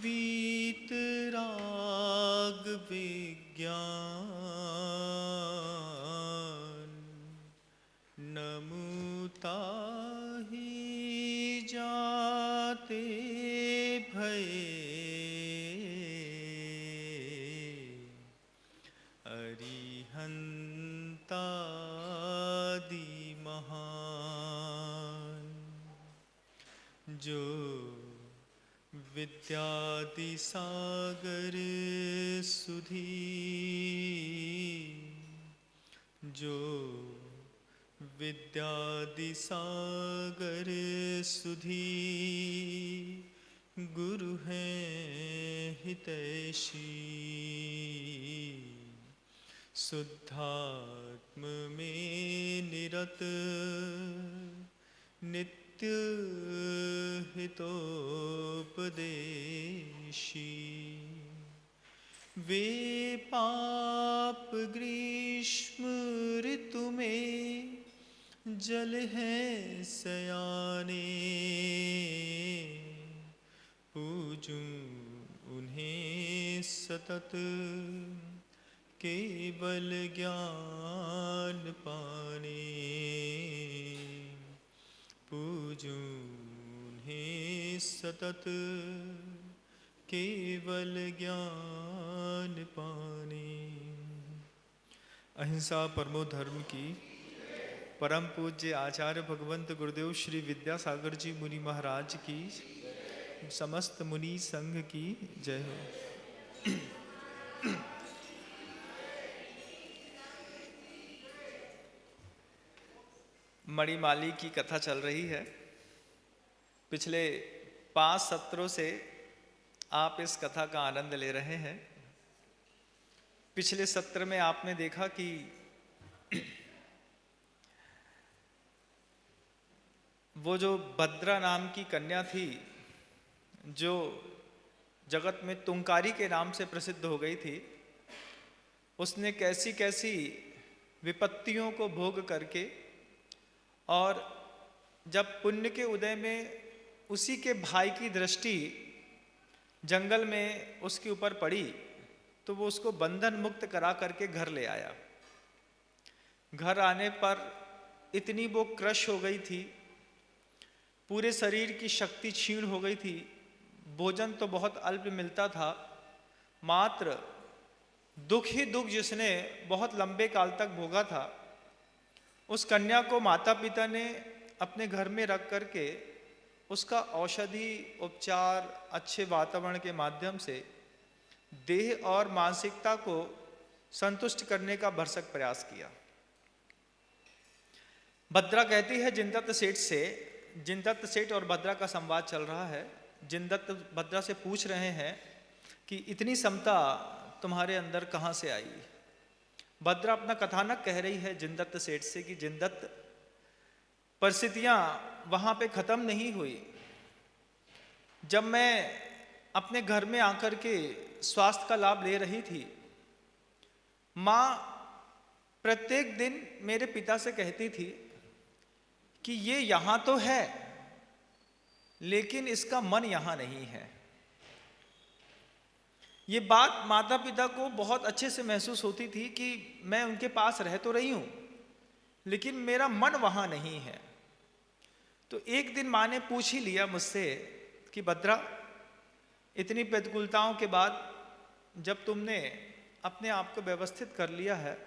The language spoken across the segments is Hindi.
वीतराग विज्ञान नमुताहि जाते भय अरिहंतादि महान। जो विद्यादि सागर सुधी, जो विद्यादि सागर सुधी, गुरु हैं हितैषी। शुद्धात्म में निरत नित्य हितोपदेशी। वे पाप ग्रीष्म ऋतु में जल हैं सयाने। पूजूं उन्हें सतत केवल ज्ञान पाने। पूजूं उन्हें सतत केवल ज्ञान पाने। अहिंसा परमो धर्म की। परम पूज्य आचार्य भगवंत गुरुदेव श्री विद्यासागर जी मुनि महाराज की, समस्त मुनि संघ की जय हो। मणिमाली की कथा चल रही है। पिछले 5 सत्रों से आप इस कथा का आनंद ले रहे हैं। पिछले सत्र में आपने देखा कि वो जो भद्रा नाम की कन्या थी, जो जगत में तुंकारी के नाम से प्रसिद्ध हो गई थी, उसने कैसी कैसी विपत्तियों को भोग करके, और जब पुण्य के उदय में उसी के भाई की दृष्टि जंगल में उसके ऊपर पड़ी, तो वो उसको बंधन मुक्त करा करके घर ले आया। घर आने पर इतनी वो क्रश हो गई थी, पूरे शरीर की शक्ति क्षीण हो गई थी। भोजन तो बहुत अल्प मिलता था, मात्र दुख ही दुख जिसने बहुत लंबे काल तक भोगा था, उस कन्या को माता पिता ने अपने घर में रख करके उसका औषधि उपचार, अच्छे वातावरण के माध्यम से देह और मानसिकता को संतुष्ट करने का भरसक प्रयास किया। भद्रा कहती है जिनदत्त सेठ से, जिनदत्त सेठ और भद्रा का संवाद चल रहा है। जिनदत्त भद्रा से पूछ रहे हैं कि इतनी समता तुम्हारे अंदर कहाँ से आई। भद्रा अपना कथानक कह रही है जिनदत्त सेठ से कि जिनदत्त, परिस्थितियां वहां पे खत्म नहीं हुई। जब मैं अपने घर में आकर के स्वास्थ्य का लाभ ले रही थी, माँ प्रत्येक दिन मेरे पिता से कहती थी कि ये यहां तो है, लेकिन इसका मन यहां नहीं है। ये बात माता पिता को बहुत अच्छे से महसूस होती थी कि मैं उनके पास रह तो रही हूं, लेकिन मेरा मन वहां नहीं है। तो एक दिन माँ ने पूछ ही लिया मुझसे कि भद्रा, इतनी प्रतिकूलताओं के बाद जब तुमने अपने आप को व्यवस्थित कर लिया है,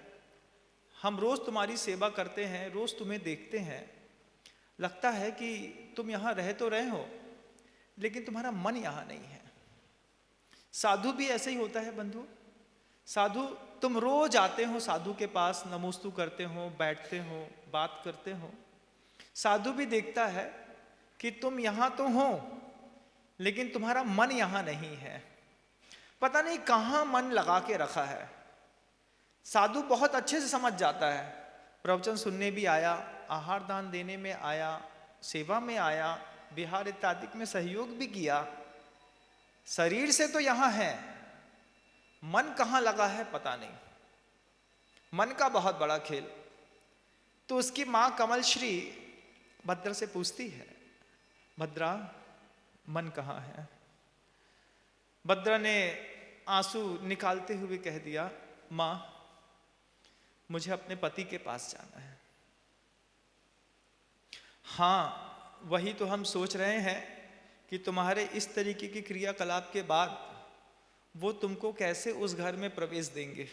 हम रोज तुम्हारी सेवा करते हैं, रोज तुम्हें देखते हैं, लगता है कि तुम यहाँ रह तो रहे हो, लेकिन तुम्हारा मन यहाँ नहीं है। साधु भी ऐसे ही होता है बंधु। साधु, तुम रोज आते हो साधु के पास, नमोस्तु करते हो, बैठते हो, बात करते हो। साधु भी देखता है कि तुम यहाँ तो हो, लेकिन तुम्हारा मन यहाँ नहीं है। पता नहीं कहाँ मन लगा के रखा है। साधु बहुत अच्छे से समझ जाता है। प्रवचन सुनने भी आया, आहार दान देने में आया, सेवा में आया, विहार इत्यादि में सहयोग भी किया। शरीर से तो यहाँ है, मन कहाँ लगा है पता नहीं। मन का बहुत बड़ा खेल। तो उसकी माँ कमलश्री भद्रा से पूछती है, भद्रा मन कहाँ है? भद्रा ने आंसू निकालते हुए कह दिया, माँ मुझे अपने पति के पास जाना है। हाँ, वही तो हम सोच रहे हैं कि तुम्हारे इस तरीके की क्रियाकलाप के बाद वो तुमको कैसे उस घर में प्रवेश देंगे,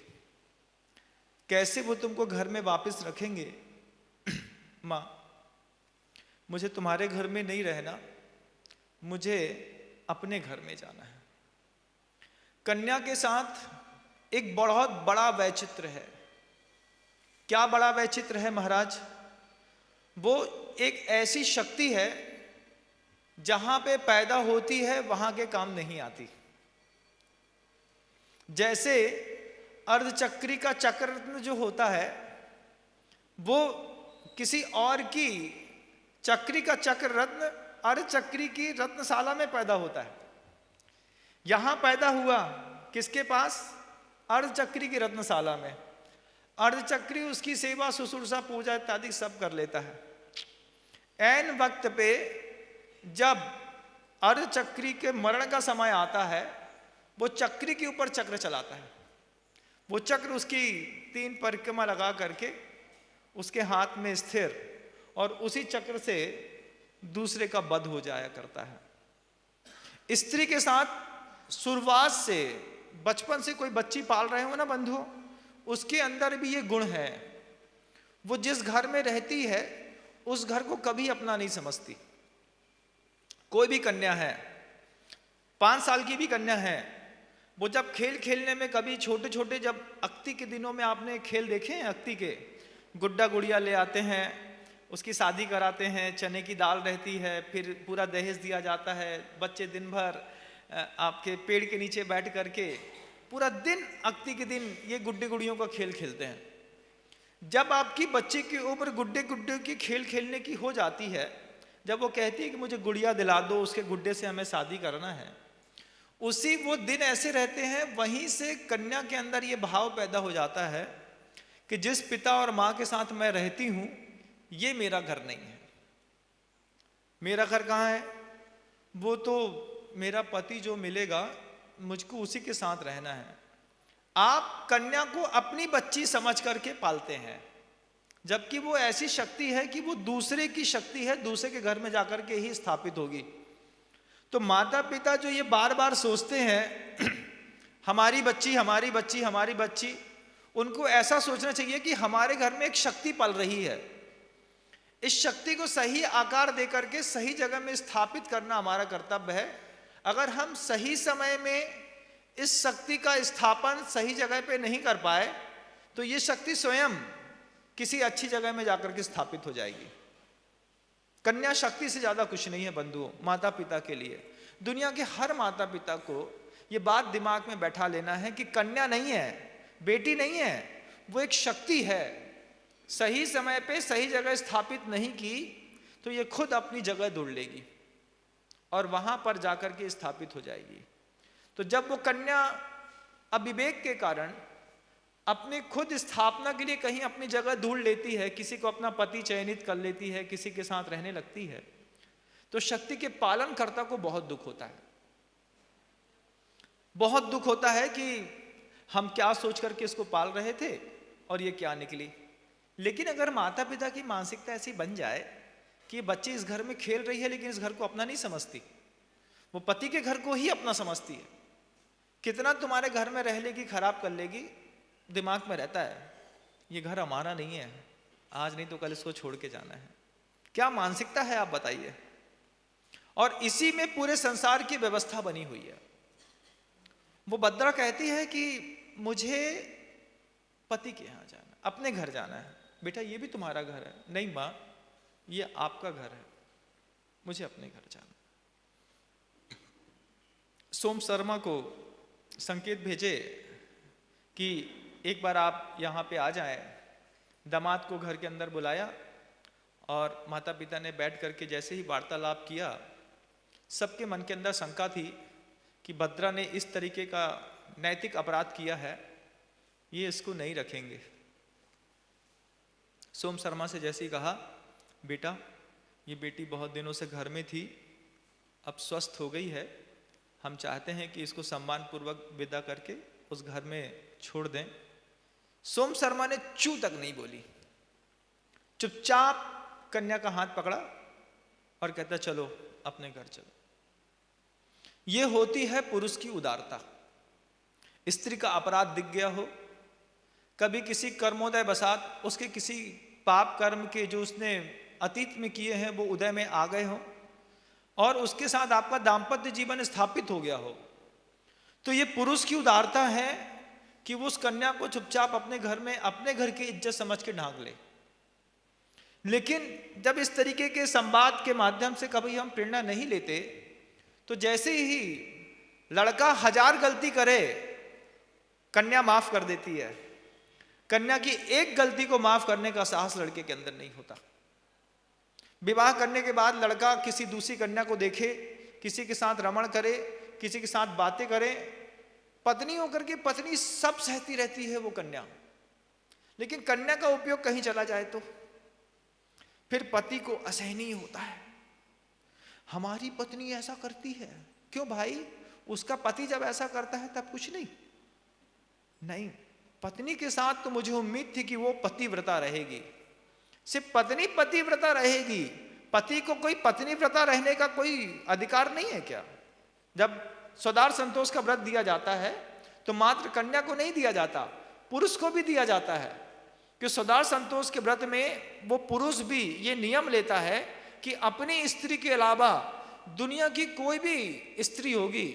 कैसे वो तुमको घर में वापस रखेंगे। माँ मुझे तुम्हारे घर में नहीं रहना, मुझे अपने घर में जाना है। कन्या के साथ एक बहुत बड़ा वैचित्र है। क्या बड़ा वैचित्र है महाराज? वो एक ऐसी शक्ति है जहां पे पैदा होती है वहां के काम नहीं आती। जैसे अर्धचक्री का चक्र रत्न जो होता है वो किसी और की चक्री का चक्र रत्न अर्धचक्री की रत्नशाला में पैदा होता है। यहां पैदा हुआ किसके पास? अर्धचक्री की रत्नशाला में। अर्धचक्री उसकी सेवा शुश्रूषा पूजा इत्यादि सब कर लेता है। ऐन वक्त पे जब अर्धचक्री के मरण का समय आता है वो चक्री के ऊपर चक्र चलाता है। वो चक्र उसकी 3 परिक्रमा लगा करके उसके हाथ में स्थिर, और उसी चक्र से दूसरे का वध हो जाया करता है। स्त्री के साथ शुरुआत से, बचपन से कोई बच्ची पाल रहे हो ना बंधुओं, उसके अंदर भी ये गुण है। वो जिस घर में रहती है उस घर को कभी अपना नहीं समझती। कोई भी कन्या है, 5 साल की भी कन्या है, वो जब खेल खेलने में, कभी छोटे छोटे जब अक्ति के दिनों में आपने खेल देखे हैं, अक्ति के गुड्डा गुड़िया ले आते हैं, उसकी शादी कराते हैं, चने की दाल रहती है, फिर पूरा दहेज दिया जाता है। बच्चे दिन भर आपके पेड़ के नीचे बैठ करके पूरा दिन, अक्ति के दिन ये गुड्डे गुड़ियों का खेल खेलते हैं। जब आपकी बच्चे की उम्र गुड्डे गुड्डे की खेल खेलने की हो जाती है, जब वो कहती है कि मुझे गुड़िया दिला दो, उसके गुड्डे से हमें शादी करना है, उसी वो दिन ऐसे रहते हैं। वहीं से कन्या के अंदर ये भाव पैदा हो जाता है कि जिस पिता और माँ के साथ मैं रहती हूँ ये मेरा घर नहीं है। मेरा घर कहाँ है? वो तो मेरा पति जो मिलेगा मुझको उसी के साथ रहना है। आप कन्या को अपनी बच्ची समझ करके पालते हैं, जबकि वो ऐसी शक्ति है कि वो दूसरे की शक्ति है, दूसरे के घर में जाकर के ही स्थापित होगी। तो माता पिता जो ये बार बार सोचते हैं हमारी बच्ची हमारी बच्ची हमारी बच्ची, उनको ऐसा सोचना चाहिए कि हमारे घर में एक शक्ति पल रही है। इस शक्ति को सही आकार देकर के सही जगह में स्थापित करना हमारा कर्तव्य है। अगर हम सही समय में इस शक्ति का स्थापन सही जगह पे नहीं कर पाए तो ये शक्ति स्वयं किसी अच्छी जगह में जाकर के स्थापित हो जाएगी। कन्या शक्ति से ज्यादा कुछ नहीं है बंधुओं, माता पिता के लिए। दुनिया के हर माता पिता को ये बात दिमाग में बैठा लेना है कि कन्या नहीं है, बेटी नहीं है, वो एक शक्ति है। सही समय पे सही जगह स्थापित नहीं की तो ये खुद अपनी जगह ढूंढ लेगी और वहां पर जाकर के स्थापित हो जाएगी। तो जब वो कन्या अविवेक के कारण अपने खुद स्थापना के लिए कहीं अपनी जगह ढूंढ लेती है, किसी को अपना पति चयनित कर लेती है, किसी के साथ रहने लगती है, तो शक्ति के पालनकर्ता को बहुत दुख होता है। बहुत दुख होता है कि हम क्या सोच करके इसको पाल रहे थे और ये क्या निकली। लेकिन अगर माता पिता की मानसिकता ऐसी बन जाए कि बच्ची इस घर में खेल रही है लेकिन इस घर को अपना नहीं समझती, वो पति के घर को ही अपना समझती है, कितना तुम्हारे घर में रह लेगी, खराब कर लेगी, दिमाग में रहता है ये घर हमारा नहीं है, आज नहीं तो कल इसको छोड़ के जाना है। क्या मानसिकता है आप बताइए। और इसी में पूरे संसार की व्यवस्था बनी हुई है। वो भद्रा कहती है कि मुझे पति के यहां जाना, अपने घर जाना है। बेटा ये भी तुम्हारा घर है। नहीं माँ, ये आपका घर है, मुझे अपने घर जाना। सोम शर्मा को संकेत भेजे कि एक बार आप यहाँ पे आ जाएं। दामाद को घर के अंदर बुलाया और माता पिता ने बैठ करके जैसे ही वार्तालाप किया, सबके मन के अंदर शंका थी कि भद्रा ने इस तरीके का नैतिक अपराध किया है, ये इसको नहीं रखेंगे। सोम शर्मा से जैसे ही कहा, बेटा ये बेटी बहुत दिनों से घर में थी, अब स्वस्थ हो गई है, हम चाहते हैं कि इसको सम्मान पूर्वक विदा करके उस घर में छोड़ दें। सोम शर्मा ने चू तक नहीं बोली, चुपचाप कन्या का हाथ पकड़ा और कहता चलो अपने घर चलो। ये होती है पुरुष की उदारता। स्त्री का अपराध दिख गया हो, कभी किसी कर्मोदय बसात उसके किसी पाप कर्म के जो उसने अतीत में किए हैं वो उदय में आ गए हो और उसके साथ आपका दाम्पत्य जीवन स्थापित हो गया हो, तो ये पुरुष की उदारता है कि वो उस कन्या को चुपचाप अपने घर में अपने घर की इज्जत समझ के ढांक ले। लेकिन जब इस तरीके के संवाद के माध्यम से कभी हम प्रेरणा नहीं लेते, तो जैसे ही लड़का 1000 गलती करे कन्या माफ कर देती है। कन्या की एक गलती को माफ करने का साहस लड़के के अंदर नहीं होता। विवाह करने के बाद लड़का किसी दूसरी कन्या को देखे, किसी के साथ रमण करे, किसी के साथ बातें करे, पत्नी होकर के पत्नी सब सहती रहती है वो कन्या। लेकिन कन्या का उपयोग कहीं चला जाए तो फिर पति को असहनीय होता है, हमारी पत्नी ऐसा करती है। क्यों भाई, उसका पति जब ऐसा करता है तब कुछ नहीं, पत्नी के साथ तो मुझे उम्मीद थी कि वो पतिव्रता रहेगी। सिर्फ पत्नी पतिव्रता रहेगी, पति को कोई पत्नीव्रता रहने का कोई अधिकार नहीं है क्या? जब स्वदार संतोष का व्रत दिया जाता है तो मात्र कन्या को नहीं दिया जाता, पुरुष को भी दिया जाता है कि स्वदार संतोष के व्रत में वो पुरुष भी ये नियम लेता है कि अपनी स्त्री के अलावा दुनिया की कोई भी स्त्री होगी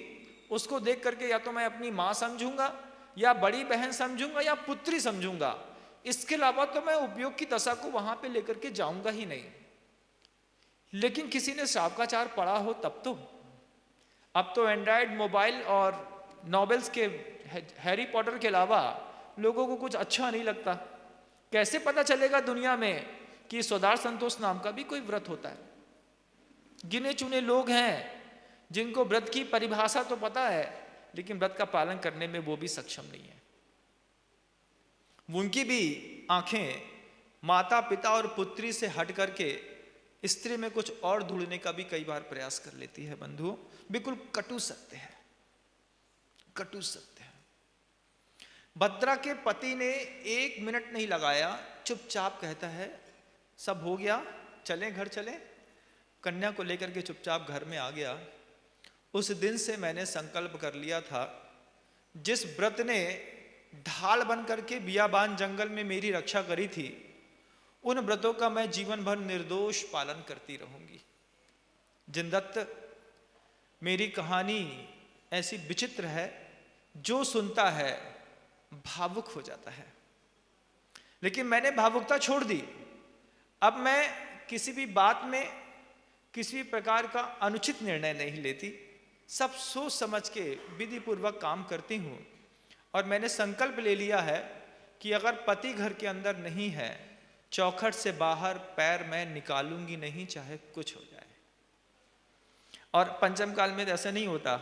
उसको देख करके या तो मैं अपनी मां समझूंगा या बड़ी बहन समझूंगा या पुत्री समझूंगा, इसके अलावा तो मैं उपयोग की दशा को वहां पे लेकर के जाऊंगा ही नहीं। लेकिन किसी ने शावकाचार पढ़ा हो तब तो, अब तो एंड्रॉयड मोबाइल और नॉवेल्स के हैरी पॉटर के अलावा लोगों को कुछ अच्छा नहीं लगता। कैसे पता चलेगा दुनिया में कि स्वदार संतोष नाम का भी कोई व्रत होता है? गिने चुने लोग हैं जिनको व्रत की परिभाषा तो पता है, लेकिन व्रत का पालन करने में वो भी सक्षम नहीं है। उनकी भी आंखें माता पिता और पुत्री से हट करके स्त्री में कुछ और ढूंढने का भी कई बार प्रयास कर लेती है। बंधुओं, बिल्कुल कटु सत्य है, कटु सत्य है। भद्रा के पति ने 1 मिनट नहीं लगाया, चुपचाप कहता है सब हो गया, चलें घर चलें। कन्या को लेकर के चुपचाप घर में आ गया। उस दिन से मैंने संकल्प कर लिया था, जिस व्रत ने ढाल बन करके बियाबान जंगल में मेरी रक्षा करी थी, उन व्रतों का मैं जीवन भर निर्दोष पालन करती रहूंगी। जिनदत्त, मेरी कहानी ऐसी विचित्र है, जो सुनता है भावुक हो जाता है, लेकिन मैंने भावुकता छोड़ दी। अब मैं किसी भी बात में किसी भी प्रकार का अनुचित निर्णय नहीं लेती, सब सोच समझ के विधि पूर्वक काम करती हूँ। और मैंने संकल्प ले लिया है कि अगर पति घर के अंदर नहीं है, चौखट से बाहर पैर मैं निकालूंगी नहीं, चाहे कुछ हो जाए। और पंचम काल में ऐसा नहीं होता,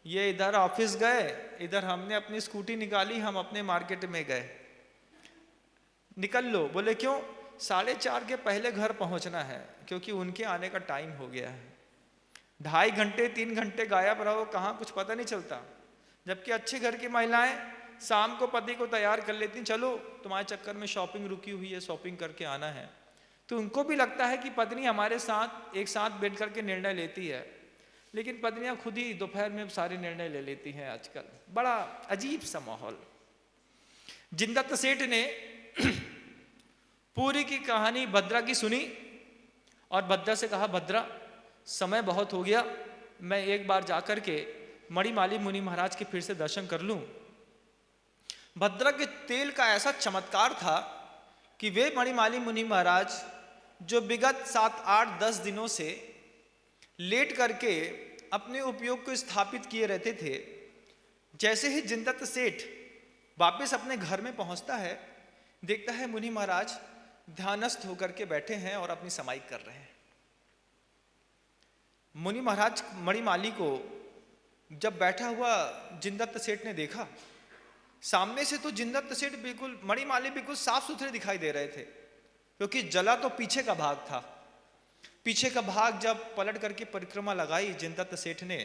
ये इधर ऑफिस गए, इधर हमने अपनी स्कूटी निकाली, हम अपने मार्केट में गए, निकल लो। बोले क्यों? 4:30 के पहले घर पहुंचना है, क्योंकि उनके आने का टाइम हो गया है। 2.5 घंटे 3 घंटे गायब रहो, कहाँ कुछ पता नहीं चलता। जबकि अच्छे घर की महिलाएं शाम को पति को तैयार कर लेती, चलो तुम्हारे चक्कर में शॉपिंग रुकी हुई है, शॉपिंग करके आना है। तो उनको भी लगता है कि पत्नी हमारे साथ एक साथ बैठ करके निर्णय लेती है, लेकिन पत्नियां खुद ही दोपहर में सारे निर्णय ले लेती हैं आजकल। बड़ा अजीब सा माहौल। जिनदत्त सेठ ने पूरी की कहानी भद्रा की सुनी और भद्रा से कहा, भद्रा समय बहुत हो गया, मैं एक बार जाकर के मणिमाली मुनि महाराज के फिर से दर्शन कर लूं। भद्रा के तेल का ऐसा चमत्कार था कि वे मणिमाली मुनि महाराज जो विगत 7, 8, 10 दिनों से लेट करके अपने उपयोग को स्थापित किए रहते थे, जैसे ही जिनदत्त सेठ वापस अपने घर में पहुंचता है, देखता है मुनि महाराज ध्यानस्थ होकर के बैठे हैं और अपनी समाई कर रहे हैं। मुनि महाराज मणिमाली को जब बैठा हुआ जिनदत्त सेठ ने देखा, सामने से तो जिनदत्त सेठ बिल्कुल, मणिमाली बिल्कुल साफ सुथरे दिखाई दे रहे थे, क्योंकि जला तो पीछे का भाग था, पीछे का भाग जब पलट करके परिक्रमा लगाई जिनदत्त सेठ ने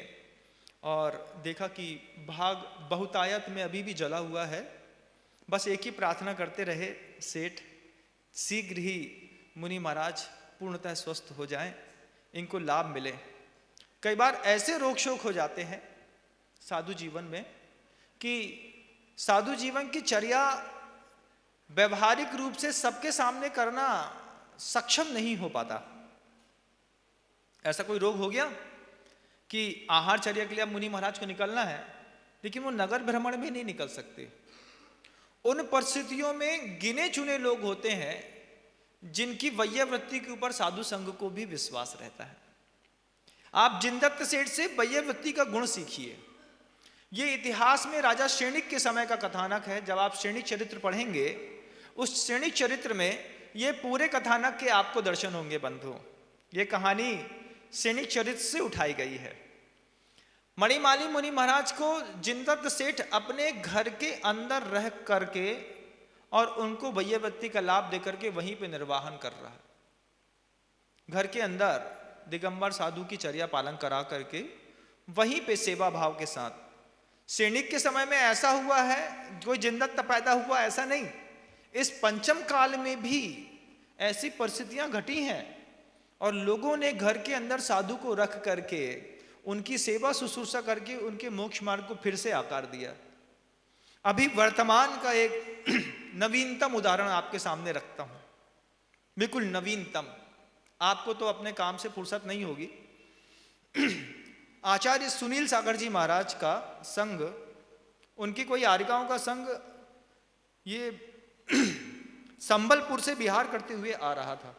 और देखा कि भाग बहुतायत में अभी भी जला हुआ है, बस एक ही प्रार्थना करते रहे सेठ, शीघ्र ही मुनि महाराज पूर्णतः स्वस्थ हो जाएं, इनको लाभ मिले। कई बार ऐसे रोग शोक हो जाते हैं साधु जीवन में कि साधु जीवन की चर्या व्यवहारिक रूप से सबके सामने करना सक्षम नहीं हो पाता। ऐसा कोई रोग हो गया कि आहार चर्या के लिए मुनि महाराज को निकलना है, लेकिन वो नगर भ्रमण में नहीं निकल सकते। उन परिस्थितियों में गिने चुने लोग होते हैं जिनकी वैयावृत्ति के ऊपर साधु संघ को भी विश्वास रहता है। आप जिनदत्त सेठ से वैयावृत्ति का गुण सीखिए। ये इतिहास में राजा श्रेणिक के समय का कथानक है। जब आप श्रेणिक चरित्र पढ़ेंगे, उस श्रेणिक चरित्र में ये पूरे कथानक के आपको दर्शन होंगे बंधु। ये कहानी श्रेणिक चरित्र से उठाई गई है। मणिमाली मुनि महाराज को जिनदत्त सेठ अपने घर के अंदर रह करके और उनको वैयावृत्ति का लाभ देकर के वहीं पे निर्वाहन कर रहा है। घर के अंदर दिगंबर साधु की चर्या पालन करा करके वहीं पे सेवा भाव के साथ। श्रेणिक के समय में ऐसा हुआ है, कोई जिनदत्त पैदा हुआ ऐसा नहीं, इस पंचम काल में भी ऐसी परिस्थितियां घटी हैं और लोगों ने घर के अंदर साधु को रख करके उनकी सेवा शुश्रूषा करके उनके मोक्ष मार्ग को फिर से आकार दिया। अभी वर्तमान का एक नवीनतम उदाहरण आपके सामने रखता हूं, बिल्कुल नवीनतम। आपको तो अपने काम से फुर्सत नहीं होगी। आचार्य सुनील सागर जी महाराज का संघ, उनकी कोई आरिकाओं का संघ ये संबलपुर से बिहार करते हुए आ रहा था।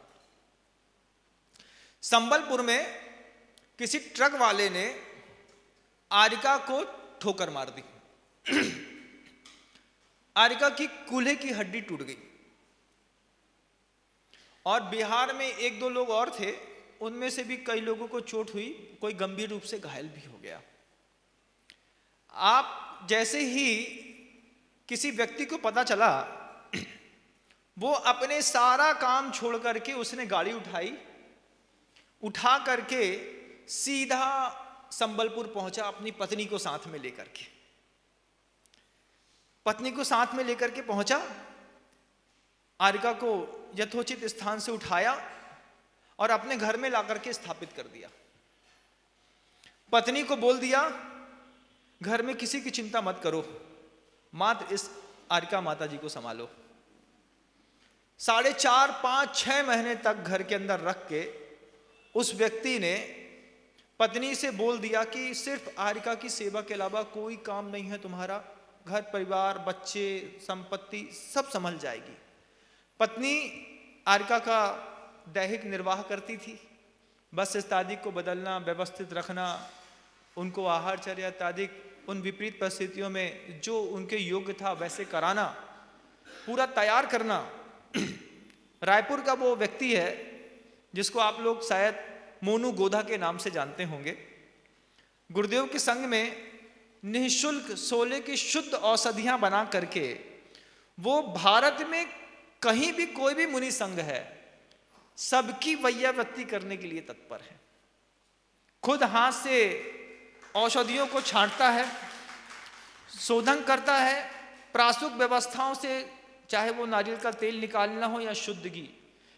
संबलपुर में किसी ट्रक वाले ने आरिका को ठोकर मार दी। आरिका की कूल्हे की हड्डी टूट गई और बिहार में एक दो लोग और थे, उनमें से भी कई लोगों को चोट हुई, कोई गंभीर रूप से घायल भी हो गया। आप जैसे ही किसी व्यक्ति को पता चला, वो अपने सारा काम छोड़ करके उसने गाड़ी उठा करके सीधा संबलपुर पहुंचा अपनी पत्नी को साथ में लेकर के। पत्नी को साथ में लेकर के पहुंचा, आरिका को यथोचित स्थान से उठाया और अपने घर में लाकर के स्थापित कर दिया। पत्नी को बोल दिया, घर में किसी की चिंता मत करो, मात्र इस आरिका माता जी को संभालो। 4.5, 5, 6 महीने तक घर के अंदर रख के उस व्यक्ति ने पत्नी से बोल दिया कि सिर्फ आरिका की सेवा के अलावा कोई काम नहीं है तुम्हारा, घर परिवार बच्चे संपत्ति सब संभल जाएगी। पत्नी आरिका का दैहिक निर्वाह करती थी, बस इत्यादि को बदलना, व्यवस्थित रखना, उनको आहार चर्या इत्यादि उन विपरीत परिस्थितियों में जो उनके योग्य था वैसे कराना, पूरा तैयार करना। रायपुर का वो व्यक्ति है जिसको आप लोग शायद मोनू गोधा के नाम से जानते होंगे। गुरुदेव के संग में निःशुल्क 16 की शुद्ध औषधियां बना करके वो भारत में कहीं भी कोई भी मुनि संघ है, सबकी वैयावृत्ति करने के लिए तत्पर है। खुद हाथ से औषधियों को छांटता है, शोधन करता है, प्रासूक व्यवस्थाओं से, चाहे वो नारियल का तेल निकालना हो या शुद्ध घी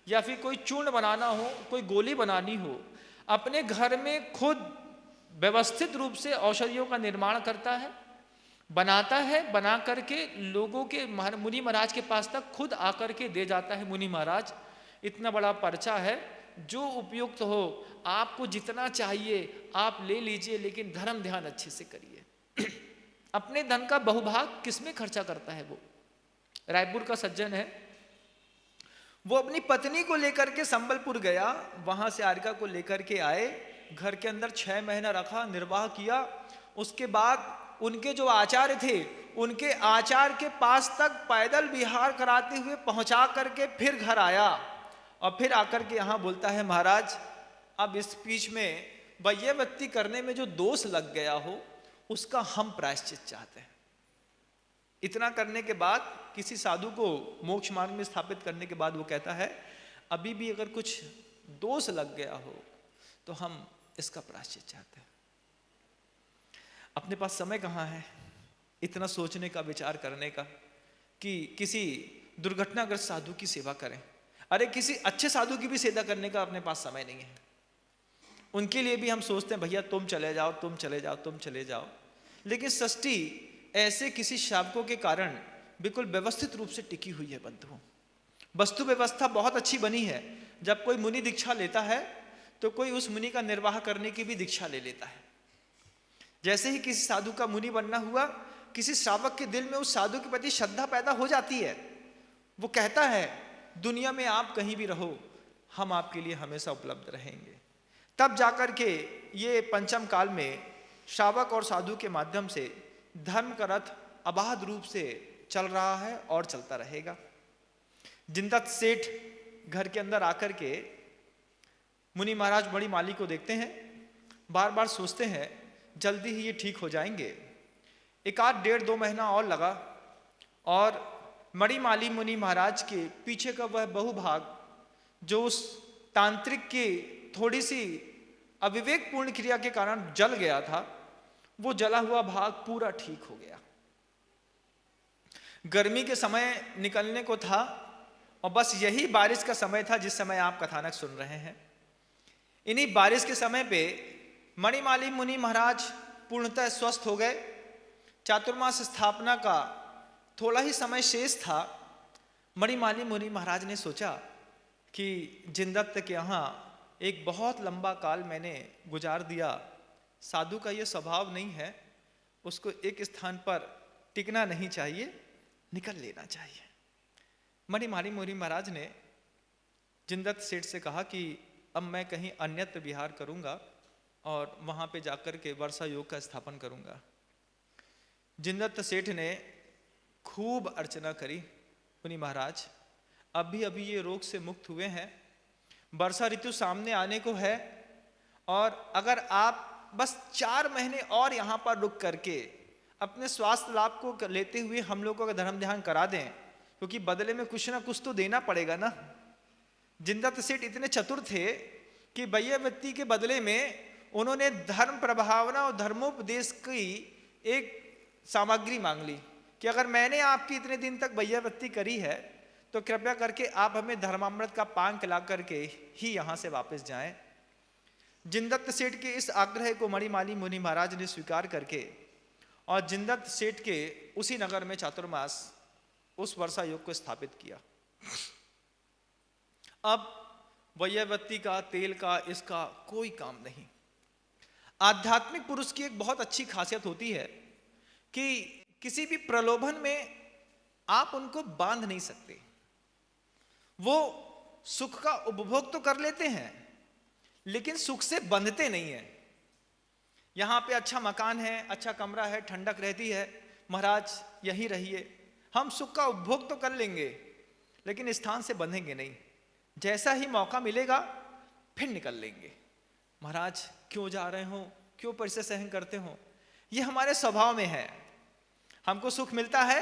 या फिर कोई चूर्ण बनाना हो, कोई गोली बनानी हो, अपने घर में खुद व्यवस्थित रूप से औषधियों का निर्माण करता है, बनाता है, बना करके लोगों के मुनि महाराज के पास तक खुद आकर के दे जाता है। मुनि महाराज इतना बड़ा पर्चा है, जो उपयुक्त हो, आपको जितना चाहिए आप ले लीजिए, लेकिन धर्म ध्यान अच्छे से करिए। अपने धन का बहुभाग किसमें खर्चा करता है? वो रायपुर का सज्जन है। वो अपनी पत्नी को लेकर के संबलपुर गया, वहां से आरिका को लेकर के आए, घर के अंदर 6 महीना रखा, निर्वाह किया। उसके बाद उनके जो आचार्य थे, उनके आचार्य के पास तक पैदल विहार कराते हुए पहुंचा करके फिर घर आया और फिर आकर के यहाँ बोलता है, महाराज अब इस बीच में वैयावृत्ति करने में जो दोष लग गया हो उसका हम प्रायश्चित चाहते हैं। इतना करने के बाद किसी साधु को मोक्ष मार्ग में स्थापित करने के बाद वो कहता है, अभी भी अगर कुछ दोष लग गया हो तो हम इसका प्रायश्चित चाहते हैं। अपने पास समय कहाँ है इतना सोचने का, विचार करने का कि किसी दुर्घटनाग्रस्त साधु की सेवा करें। अरे किसी अच्छे साधु की भी सेवा करने का अपने पास समय नहीं है। उनके लिए भी हम सोचते हैं भैया तुम चले जाओ, तुम चले जाओ, तुम चले जाओ। लेकिन सृष्टि ऐसे किसी शावकों के कारण बिल्कुल व्यवस्थित रूप से टिकी हुई है बंधुओं। वस्तु व्यवस्था बहुत अच्छी बनी है। जब कोई मुनि दीक्षा लेता है तो कोई उस मुनि का निर्वाह करने की भी दीक्षा ले लेता है। जैसे ही किसी साधु का मुनि बनना हुआ, किसी श्रावक के दिल में उस साधु के प्रति श्रद्धा पैदा हो जाती है। वो कहता है दुनिया में आप कहीं भी रहो, हम आपके लिए हमेशा उपलब्ध रहेंगे। तब जाकर के ये पंचम काल में श्रावक और साधु के माध्यम से धर्म का रथ अबाध रूप से चल रहा है और चलता रहेगा। जिनदत्त सेठ घर के अंदर आकर के मुनि महाराज मणिमाली को देखते हैं, बार बार सोचते हैं जल्दी ही ये ठीक हो जाएंगे। एक आध 1.5-2 महीना और लगा और मणिमाली मुनि महाराज के पीछे का वह बहुभाग जो उस तांत्रिक की थोड़ी सी अविवेकपूर्ण क्रिया के कारण जल गया था, वो जला हुआ भाग पूरा ठीक हो गया। गर्मी के समय निकलने को था और बस यही बारिश का समय था जिस समय आप कथानक सुन रहे हैं। इन्हीं बारिश के समय पे मणिमाली मुनि महाराज पूर्णतः स्वस्थ हो गए। चातुर्मास स्थापना का थोड़ा ही समय शेष था। मणिमाली मुनि महाराज ने सोचा कि जिनदत्त के यहाँ एक बहुत लंबा काल मैंने गुजार दिया, साधु का ये स्वभाव नहीं है, उसको एक स्थान पर टिकना नहीं चाहिए, निकल लेना चाहिए। मणिमाली मुनि महाराज ने जिनदत्त सेठ से कहा कि अब मैं कहीं अन्यत्र विहार करूंगा और वहां पे जाकर के वर्षा योग का स्थापन करूंगा। जिनदत्त सेठ ने खूब अर्चना करी, मुनि महाराज अभी अभी ये रोग से मुक्त हुए हैं, वर्षा ऋतु सामने आने को है और अगर आप बस 4 महीने और यहाँ पर रुक करके अपने स्वास्थ्य लाभ को लेते हुए हम लोगों का धर्म ध्यान करा दें, क्योंकि बदले में कुछ ना कुछ तो देना पड़ेगा ना। जिनदत्त सेठ इतने चतुर थे कि वैयावृत्ति के बदले में उन्होंने धर्म प्रभावना और धर्मोपदेश की एक सामग्री मांग ली कि अगर मैंने आपकी इतने दिन तक वैयावृत्ति करी है तो कृपया करके आप हमें धर्मामृत का पान खिला करके ही यहाँ से वापस जाएं। जिनदत्त सेठ के इस आग्रह को मणिमाली मुनि महाराज ने स्वीकार करके और जिनदत्त सेठ के उसी नगर में चातुर्मास उस वर्षा योग को स्थापित किया। अब वैयावृत्ति का, तेल का, इसका कोई काम नहीं। आध्यात्मिक पुरुष की एक बहुत अच्छी खासियत होती है कि किसी भी प्रलोभन में आप उनको बांध नहीं सकते। वो सुख का उपभोग तो कर लेते हैं लेकिन सुख से बंधते नहीं है। यहां पे अच्छा मकान है, अच्छा कमरा है, ठंडक रहती है, महाराज यहीं रहिए, हम सुख का उपभोग तो कर लेंगे लेकिन स्थान से बंधेंगे नहीं। जैसा ही मौका मिलेगा फिर निकल लेंगे। महाराज क्यों जा रहे हो, क्यों परिचय सहन करते हो, ये हमारे स्वभाव में है। हमको सुख मिलता है,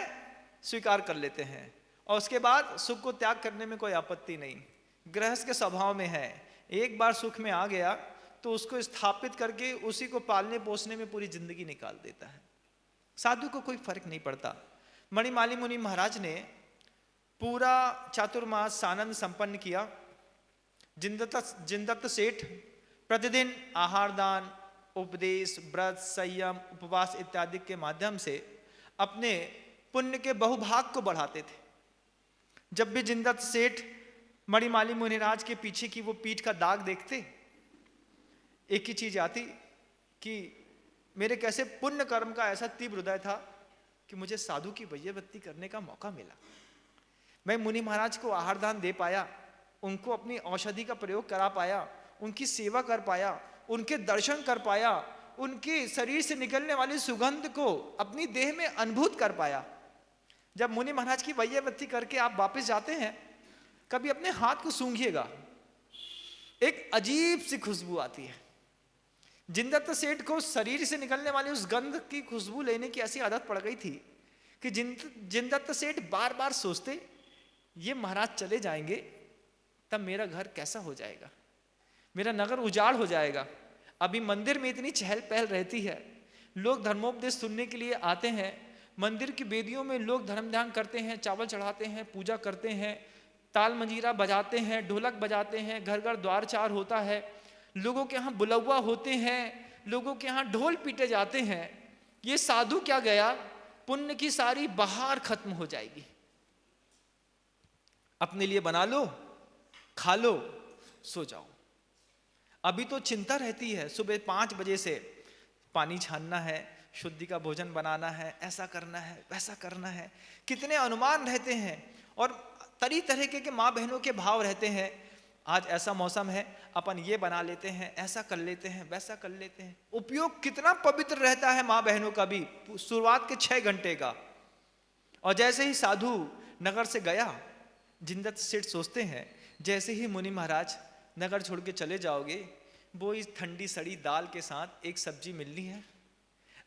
स्वीकार कर लेते हैं और उसके बाद सुख को त्याग करने में कोई आपत्ति नहीं। गृहस्थ के स्वभाव में है, एक बार सुख में आ गया तो उसको स्थापित करके उसी को पालने पोसने में पूरी जिंदगी निकाल देता है। साधु को कोई फर्क नहीं पड़ता। मणिमाली मुनि महाराज ने पूरा चातुर्मास आनंद संपन्न किया। जिनदत्त सेठ प्रतिदिन आहार दान, उपदेश, व्रत, संयम, उपवास इत्यादि के माध्यम से अपने पुण्य के बहुभाग को बढ़ाते थे। जब भी जिनदत्त सेठ मणिमाली मुनिराज के पीछे की वो पीठ का दाग देखते, एक ही चीज आती कि मेरे कैसे पुण्य कर्म का ऐसा तीव्र हृदय था कि मुझे साधु की वैयावृत्ति करने का मौका मिला। मैं मुनि महाराज को आहार दान दे पाया, उनको अपनी औषधि का प्रयोग करा पाया, उनकी सेवा कर पाया, उनके दर्शन कर पाया, उनके शरीर से निकलने वाली सुगंध को अपनी देह में अनुभूत कर पाया। जब मुनि महाराज की वैयावृत्ति करके आप वापस जाते हैं, कभी अपने हाथ को सूंघिएगा, एक अजीब सी खुशबू आती है। जिनदत्त सेठ को शरीर से निकलने वाली उस गंध की खुशबू लेने की ऐसी आदत पड़ गई थी कि जिनदत्त सेठ बार बार सोचते, ये महाराज चले जाएंगे तब मेरा घर कैसा हो जाएगा, मेरा नगर उजाड़ हो जाएगा। अभी मंदिर में इतनी चहल पहल रहती है, लोग धर्मोपदेश सुनने के लिए आते हैं, मंदिर की वेदियों में लोग धर्म ध्यान करते हैं, चावल चढ़ाते हैं, पूजा करते हैं, ताल मंजीरा बजाते हैं, ढोलक बजाते हैं, घर घर द्वार चार होता है, लोगों के यहाँ बुलौवा होते हैं, लोगों के यहाँ ढोल पीटे जाते हैं। ये साधु क्या गया, पुण्य की सारी बहार खत्म हो जाएगी। अपने लिए बना लो, खा लो, सो जाओ। अभी तो चिंता रहती है, सुबह 5 बजे से पानी छानना है, शुद्धि का भोजन बनाना है, ऐसा करना है, वैसा करना है, कितने अनुमान रहते हैं और तरह तरह के माँ बहनों के भाव रहते हैं। आज ऐसा मौसम है, अपन ये बना लेते हैं, ऐसा कर लेते हैं, वैसा कर लेते हैं। उपयोग कितना पवित्र रहता है माँ बहनों का भी, शुरुआत के 6 घंटे का। और जैसे ही साधु नगर से गया, जिनदत्त सेठ सोचते हैं जैसे ही मुनि महाराज नगर छोड़ के चले जाओगे, वो इस ठंडी सड़ी दाल के साथ एक सब्जी मिलनी है।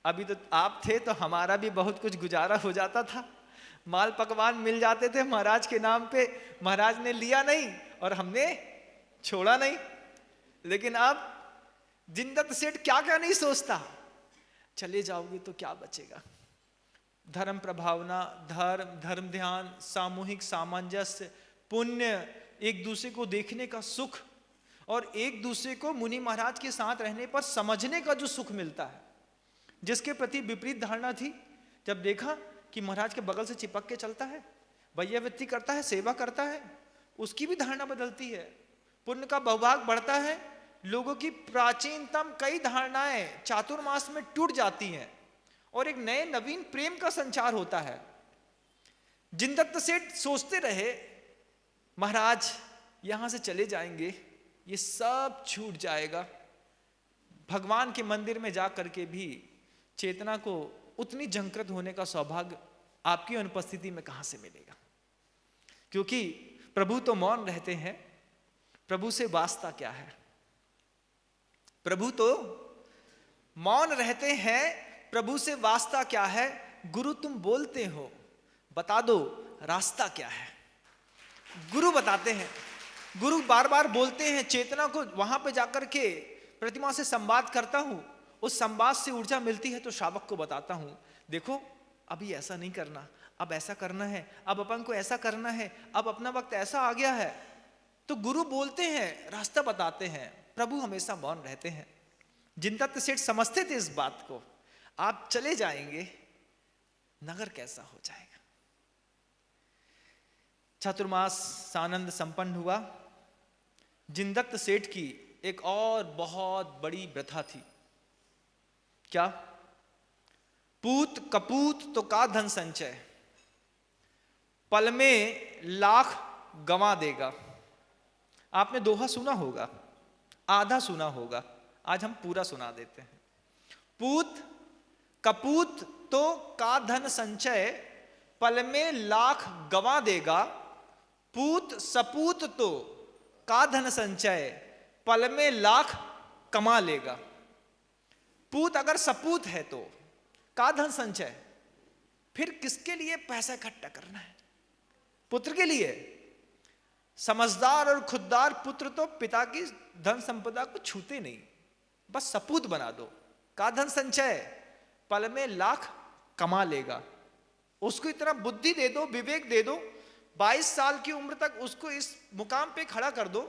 अभी तो आप थे तो हमारा भी बहुत कुछ गुजारा हो जाता था, माल पकवान मिल जाते थे महाराज के नाम पे, महाराज ने लिया नहीं और हमने छोड़ा नहीं। लेकिन अब जिनदत्त सेठ क्या क्या नहीं सोचता, चले जाओगे तो क्या बचेगा। धर्म प्रभावना, धर्म ध्यान, सामूहिक सामंजस्य, पुण्य, एक दूसरे को देखने का सुख और एक दूसरे को मुनि महाराज के साथ रहने पर समझने का जो सुख मिलता है, जिसके प्रति विपरीत धारणा थी, जब देखा कि महाराज के बगल से चिपक के चलता है, वैयावृत्ति करता है, सेवा करता है, उसकी भी धारणा बदलती है, पुण्य का बहुभाग बढ़ता है, लोगों की प्राचीनतम कई धारणाएं चातुर्मास में टूट जाती हैं और एक नए नवीन प्रेम का संचार होता है। जिनदत्त सेठ सोचते रहे, महाराज यहां से चले जाएंगे, ये सब छूट जाएगा, भगवान के मंदिर में जा करके भी चेतना को उतनी झंकृत होने का सौभाग्य आपकी अनुपस्थिति में कहां से मिलेगा। क्योंकि प्रभु तो मौन रहते हैं, प्रभु से वास्ता क्या है। प्रभु तो मौन रहते हैं, प्रभु से वास्ता क्या है। गुरु तुम बोलते हो, बता दो रास्ता क्या है। गुरु बताते हैं, गुरु बार बार बोलते हैं, चेतना को वहां पे जाकर के प्रतिमा से संवाद करता हूं, उस संवाद से ऊर्जा मिलती है तो श्रावक को बताता हूं, देखो अभी ऐसा नहीं करना, अब ऐसा करना है, अब अपन को ऐसा करना है, अब अपना वक्त ऐसा आ गया है। तो गुरु बोलते हैं, रास्ता बताते हैं, प्रभु हमेशा मौन रहते हैं। जिनदत्त सेठ समझते थे इस बात को, आप चले जाएंगे नगर कैसा हो जाएगा। चातुर्मास सानंद संपन्न हुआ। जिनदत्त सेठ की एक और बहुत बड़ी प्रथा थी, क्या? पूत कपूत तो का धन संचय, पल में लाख गंवा देगा। आपने दोहा सुना होगा, आधा सुना होगा, आज हम पूरा सुना देते हैं। पूत कपूत तो का धन संचय, पल में लाख गंवा देगा। पूत सपूत तो का धन संचय, पल में लाख कमा लेगा। पूत अगर सपूत है तो का धन संचय, फिर किसके लिए पैसा इकट्ठा करना है? पुत्र के लिए। समझदार और खुददार पुत्र तो पिता की धन संपदा को छूते नहीं, बस सपूत बना दो। का धन संचय, पल में लाख कमा लेगा। उसको इतना बुद्धि दे दो, विवेक दे दो, 22 साल की उम्र तक उसको इस मुकाम पे खड़ा कर दो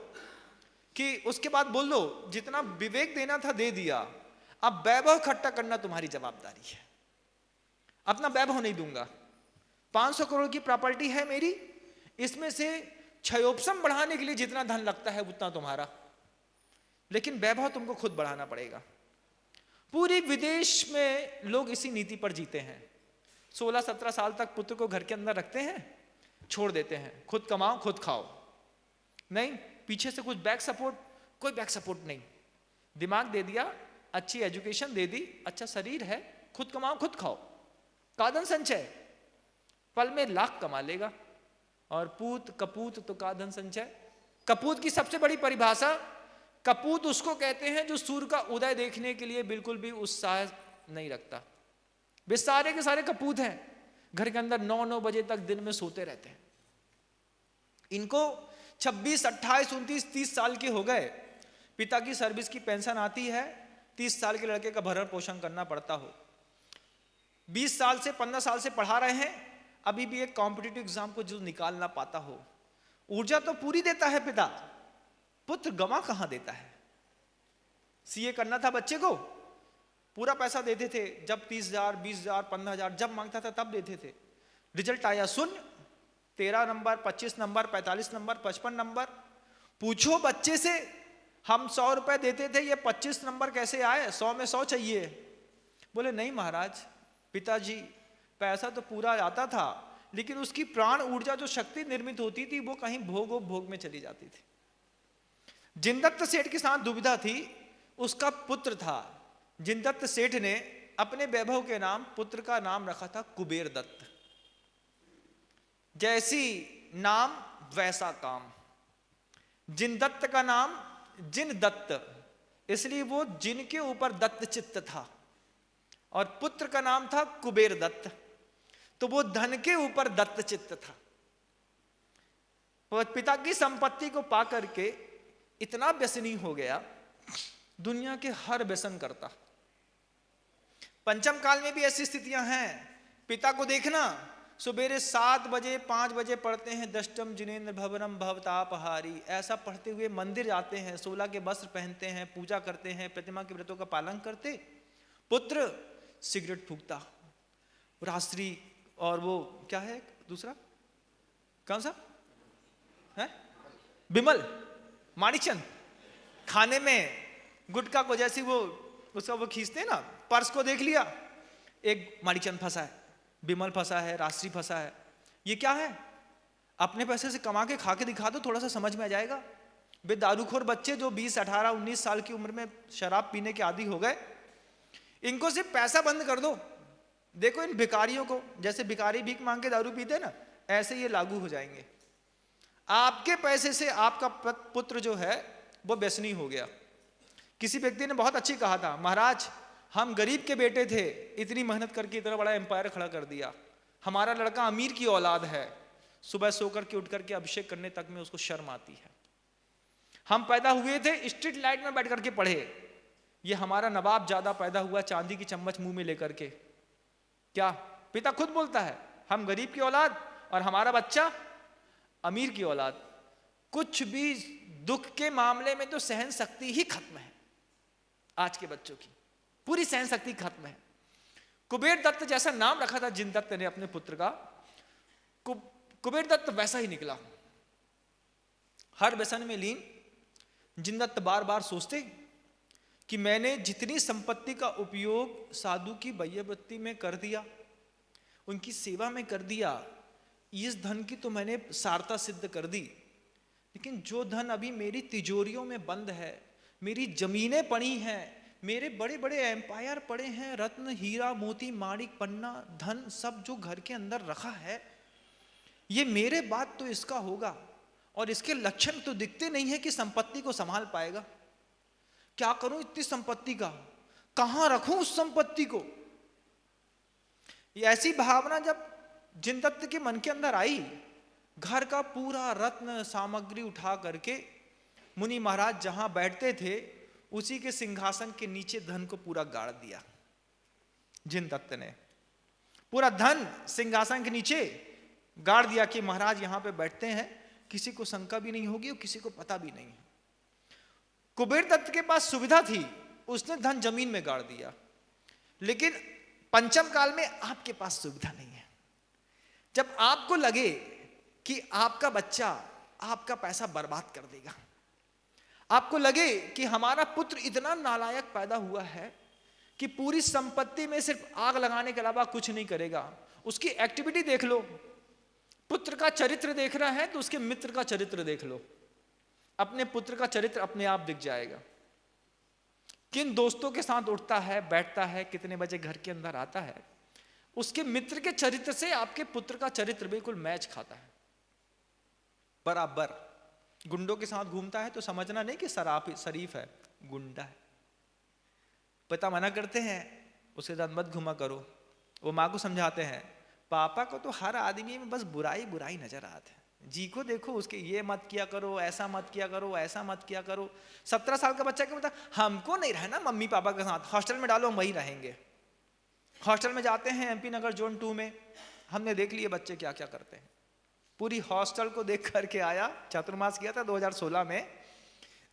कि उसके बाद बोल दो जितना विवेक देना था दे दिया, अब वैभव इकट्ठा करना तुम्हारी जवाबदारी है। अपना वैभव नहीं दूंगा, 500 करोड़ की प्रॉपर्टी है मेरी, इसमें से क्षयोपशम बढ़ाने के लिए जितना धन लगता है उतना तुम्हारा, लेकिन वैभव तुमको खुद बढ़ाना पड़ेगा। पूरी विदेश में लोग इसी नीति पर जीते हैं। 16-17 साल तक पुत्र को घर के अंदर रखते हैं, छोड़ देते हैं, खुद कमाओ खुद खाओ। नहीं, पीछे से कुछ बैक सपोर्ट, कोई बैक सपोर्ट नहीं। दिमाग दे दिया, अच्छी एजुकेशन दे दी, अच्छा शरीर है, खुद कमाओ खुद खाओ। काधन संचय, पल में लाख कमा लेगा। और पूत कपूत तो काधन संचय। कपूत की सबसे बड़ी परिभाषा, कपूत उसको कहते हैं जो सूर्य का उदय देखने के लिए बिल्कुल भी उत्साह नहीं रखता। वे सारे के सारे कपूत हैं, घर के अंदर 9-9 बजे तक दिन में सोते रहते हैं। इनको 26, 28, 29, 30 साल के हो गए, पिता की सर्विस की पेंशन आती है, 30 साल के लड़के का भरण पोषण करना पड़ता हो, 20 साल से 15 साल से पढ़ा रहे हैं, अभी भी एक कॉम्पिटिटिव एग्जाम को जो निकाल ना पाता हो, ऊर्जा तो पूरी देता है पिता, पुत्र गवा कहां देता है। सीए करना था बच्चे को, पूरा पैसा देते थे, जब 30,000 20,000 15,000 जब मांगता था तब देते थे। रिजल्ट आया शून्य, 13 नंबर 25 नंबर 45 नंबर 55 नंबर। पूछो बच्चे से, हम 100 रुपए देते थे, ये 25 नंबर कैसे आए, 100 में 100 चाहिए। बोले नहीं महाराज, पिताजी पैसा तो पूरा आता था, लेकिन उसकी प्राण ऊर्जा जो शक्ति निर्मित होती थी वो कहीं भोग में चली जाती थी। जिनदत्त सेठ के साथ दुविधा थी, उसका पुत्र था। जिनदत्त सेठ ने अपने वैभव के नाम पुत्र का नाम रखा था कुबेर दत्त। जैसी नाम वैसा काम। जिनदत्त का नाम जिन दत्त, इसलिए वो जिन के ऊपर दत्त चित्त था, और पुत्र का नाम था कुबेर दत्त, तो वो धन के ऊपर दत्त चित्त था। वो पिता की संपत्ति को पा करके इतना व्यसनी हो गया, दुनिया के हर व्यसन करता। पंचम काल में भी ऐसी स्थितियां हैं। पिता को देखना, सुबेरे 7 बजे 5 बजे पढ़ते हैं दष्टम जिनेन्द्र भवनम भवतापहारी, ऐसा पढ़ते हुए मंदिर जाते हैं, 16 के वस्त्र पहनते हैं, पूजा करते हैं, प्रतिमा के व्रतों का पालन करते। पुत्र सिगरेट फूकता, रात्रि, और वो क्या है दूसरा, कौन सा है, बिमल माणिचंद, खाने में गुटखा को जैसी वो उसका वो खींचते हैं ना, पर्स को देख लिया, एक माणिचंद फंसा है, बिमल फंसा है, रात्रि फंसा है। ये क्या है? अपने पैसे से कमा के खा के दिखा दो, थोड़ा सा समझ में आ जाएगा। वे दारूखोर बच्चे जो 20 18 19 साल की उम्र में शराब पीने के आदी हो गए, इनको सिर्फ पैसा बंद कर दो। देखो इन भिखारियों को, जैसे भिखारी भीख मांग के दारू पीते ना, ऐसे ये लागू हो जाएंगे। आपके पैसे से आपका पुत्र जो है वो व्यसनी हो गया। किसी व्यक्ति ने बहुत अच्छी कहा था, महाराज हम गरीब के बेटे थे, इतनी मेहनत करके इतना बड़ा एम्पायर खड़ा कर दिया, हमारा लड़का अमीर की औलाद है, सुबह सोकर के उठ करके अभिषेक करने तक में उसको शर्म आती है। हम पैदा हुए थे स्ट्रीट लाइट में बैठ करके पढ़े, ये हमारा नवाब ज्यादा पैदा हुआ चांदी की चम्मच मुंह में लेकर के। क्या पिता खुद बोलता है, हम गरीब की औलाद और हमारा बच्चा अमीर की औलाद। कुछ भी दुख के मामले में तो सहन शक्ति ही खत्म है, आज के बच्चों की पूरी सहन शक्ति खत्म है। कुबेर दत्त जैसा नाम रखा था जिन दत्त ने अपने पुत्र का, कुबेर दत्त वैसा ही निकला, हर व्यसन में लीन। जिन दत्त बार बार सोचते कि मैंने जितनी संपत्ति का उपयोग साधु की वैयवृत्ति में कर दिया, उनकी सेवा में कर दिया, इस धन की तो मैंने सारता सिद्ध कर दी, लेकिन जो धन अभी मेरी तिजोरियों में बंद है, मेरी जमीनें पड़ी हैं, मेरे बड़े बड़े एम्पायर पड़े हैं, रत्न हीरा मोती माणिक पन्ना धन सब जो घर के अंदर रखा है, ये मेरे बाद तो इसका होगा, और इसके लक्षण तो दिखते नहीं है कि संपत्ति को संभाल पाएगा। क्या करूं इतनी संपत्ति का, कहां रखूं उस संपत्ति को। ये ऐसी भावना जब जिनदत्त के मन के अंदर आई, घर का पूरा रत्न सामग्री उठा करके मुनि महाराज जहां बैठते थे उसी के सिंहासन के नीचे धन को पूरा गाड़ दिया। जिनदत्त ने पूरा धन सिंहासन के नीचे गाड़ दिया कि महाराज यहां पे बैठते हैं, किसी को शंका भी नहीं होगी और किसी को पता भी नहीं है। कुबेर दत्त के पास सुविधा थी, उसने धन जमीन में गाड़ दिया, लेकिन पंचम काल में आपके पास सुविधा नहीं है। जब आपको लगे कि आपका बच्चा आपका पैसा बर्बाद कर देगा, आपको लगे कि हमारा पुत्र इतना नालायक पैदा हुआ है कि पूरी संपत्ति में सिर्फ आग लगाने के अलावा कुछ नहीं करेगा, उसकी एक्टिविटी देख लो। पुत्र का चरित्र देख रहा है तो उसके मित्र का चरित्र देख लो, अपने पुत्र का चरित्र अपने आप दिख जाएगा। किन दोस्तों के साथ उठता है बैठता है, कितने बजे घर के अंदर आता है, उसके मित्र के चरित्र से आपके पुत्र का चरित्र बिल्कुल मैच खाता है बराबर। गुंडों के साथ घूमता है तो समझना नहीं कि शरीफ है, गुंडा है। पिता मना करते हैं उसके साथ मत घूमा करो, वो माँ को समझाते हैं पापा को तो हर आदमी में बस बुराई बुराई नजर आता है। जी को देखो उसके, ये मत किया करो, ऐसा मत किया करो, ऐसा मत किया करो। 17 साल का बच्चा क्या बता, हमको नहीं रहना मम्मी पापा के साथ, हॉस्टल में डालो हम वहीं रहेंगे। हॉस्टल में जाते हैं MP नगर जोन 2 में, हमने देख लिए बच्चे क्या क्या करते हैं। पूरी हॉस्टल को देख करके आया, चातुर्मास किया था 2016 में।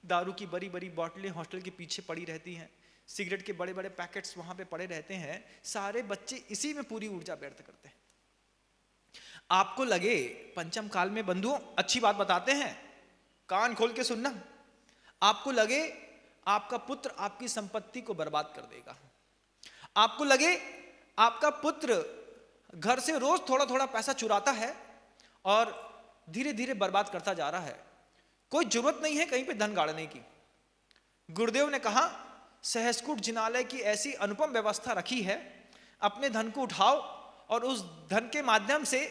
दारू की बड़ी बड़ी बोतलें हॉस्टल के पीछे पड़ी रहती हैं, सिगरेट के बड़े बड़े पैकेट्स वहां पे पड़े रहते हैं। सारे बच्चे इसी में पूरी ऊर्जा व्यर्थ करते हैं। आपको लगे पंचम काल में बंधुओं, अच्छी बात बताते हैं, कान खोल के सुनना, आपको लगे आपका पुत्र आपकी संपत्ति को बर्बाद कर देगा, आपको लगे आपका पुत्र घर से रोज थोड़ा थोड़ा पैसा चुराता है और धीरे धीरे बर्बाद करता जा रहा है, कोई जरूरत नहीं है कहीं पे धन गाड़ने की। गुरुदेव ने कहा सहस्कुट जिनालय की ऐसी अनुपम व्यवस्था रखी है, अपने धन को उठाओ और उस धन के माध्यम से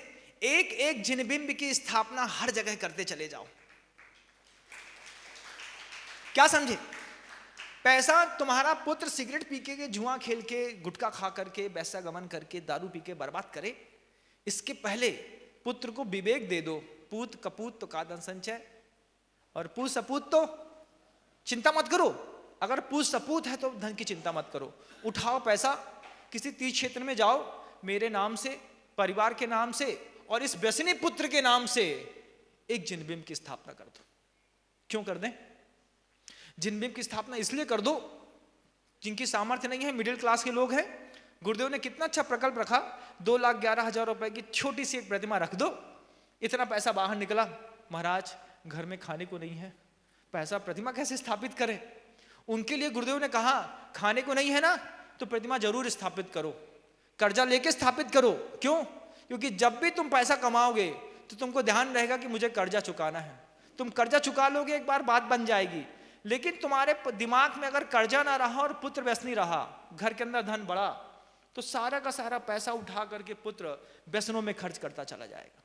एक एक जिनबिंब की स्थापना हर जगह करते चले जाओ। क्या समझे? पैसा तुम्हारा पुत्र सिगरेट पी के, जुआ खेल के, गुटखा खा करके, पैसा गमन करके, दारू पी के बर्बाद करे, इसके पहले पुत्र को विवेक दे दो। पूत कपूत तो कादन संचय, और पूत सपूत तो चिंता मत करो। अगर पूत सपूत है तो धन की चिंता मत करो। उठाओ पैसा, किसी तीर्थ क्षेत्र में जाओ, मेरे नाम से, परिवार के नाम से और इस व्यसनी पुत्र के नाम से एक जिनबिंब की स्थापना कर दो। क्यों कर दें? जिनबिंब की स्थापना इसलिए कर दो जिनकी सामर्थ्य नहीं है, मिडिल क्लास के लोग हैं। गुरुदेव ने कितना अच्छा प्रकल्प रखा, 2,11,000 रुपए की छोटी सी एक प्रतिमा रख दो। इतना पैसा बाहर निकला, महाराज घर में खाने को नहीं है, पैसा प्रतिमा कैसे स्थापित करें? उनके लिए गुरुदेव ने कहा खाने को नहीं है ना तो प्रतिमा जरूर स्थापित करो, कर्जा लेके स्थापित करो। क्यों? क्योंकि जब भी तुम पैसा कमाओगे तो तुमको ध्यान रहेगा कि मुझे कर्जा चुकाना है। तुम कर्जा चुका लोगे, एक बार बात बन जाएगी, लेकिन तुम्हारे दिमाग में अगर कर्जा ना रहा और पुत्र व्यसनी रहा, घर के अंदर धन बढ़ा, तो सारा का सारा पैसा उठा करके पुत्र व्यसनों में खर्च करता चला जाएगा।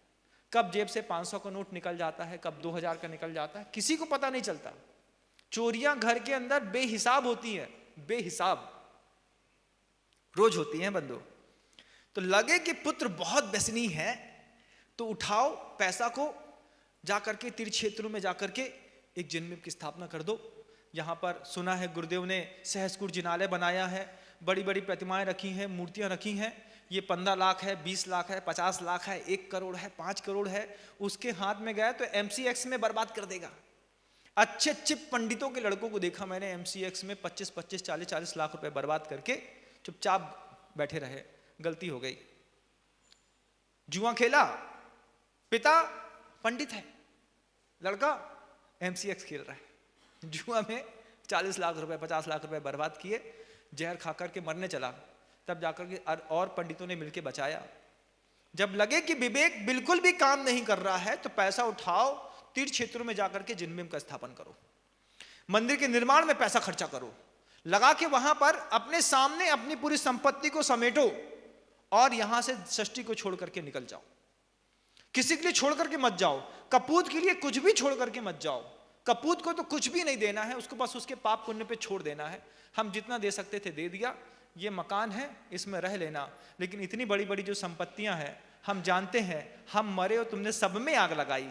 कब जेब से 500 का नोट निकल जाता है, कब 2000 का निकल जाता है, किसी को पता नहीं चलता। चोरियां घर के अंदर बेहिसाब होती हैं, बेहिसाब रोज होती हैं बंधु। तो लगे कि पुत्र बहुत व्यसनी है तो उठाओ पैसा को, जाकर के तीर्थ क्षेत्रों में जाकर के एक जिनबिंब की स्थापना कर दो। यहाँ पर सुना है गुरुदेव ने सहस्कुट जिनालय बनाया है, बड़ी बड़ी प्रतिमाएं रखी हैं, मूर्तियां रखी हैं। ये 15 लाख है, 20 लाख है, 50 लाख है, 1 करोड़ है, 5 करोड़ है। उसके हाथ में गया तो MCX में बर्बाद कर देगा। अच्छे अच्छे पंडितों के लड़कों को देखा मैंने MCX में 25-25, 40-40 लाख रुपए बर्बाद करके चुपचाप बैठे रहे। गलती हो गई, जुआ खेला, पिता पंडित है, लड़का MCX खेल रहा है, जुआ में 40 लाख रुपए 50 लाख रुपए बर्बाद किए, जहर खा करके मरने चला। तब जाकर के और पंडितों ने मिलकर बचाया। जब लगे कि विवेक बिल्कुल भी काम नहीं कर रहा है तो पैसा उठाओ, तीर्थ क्षेत्रों में जाकर के जिनबिंब का स्थापन करो, मंदिर के निर्माण में पैसा खर्चा करो, लगा के वहां पर अपने सामने अपनी पूरी संपत्ति को समेटो और यहां से षष्ठी को छोड़ करके निकल जाओ। किसी के लिए छोड़ करके मत जाओ, कपूत के लिए कुछ भी छोड़ करके मत जाओ। कपूत को तो कुछ भी नहीं देना है, उसको बस उसके पाप पुण्य पे छोड़ देना है। हम जितना दे सकते थे दे दिया, ये मकान है इसमें रह लेना, लेकिन इतनी बड़ी बड़ी जो संपत्तियां हैं हम जानते हैं, हम मरे और तुमने सब में आग लगाई।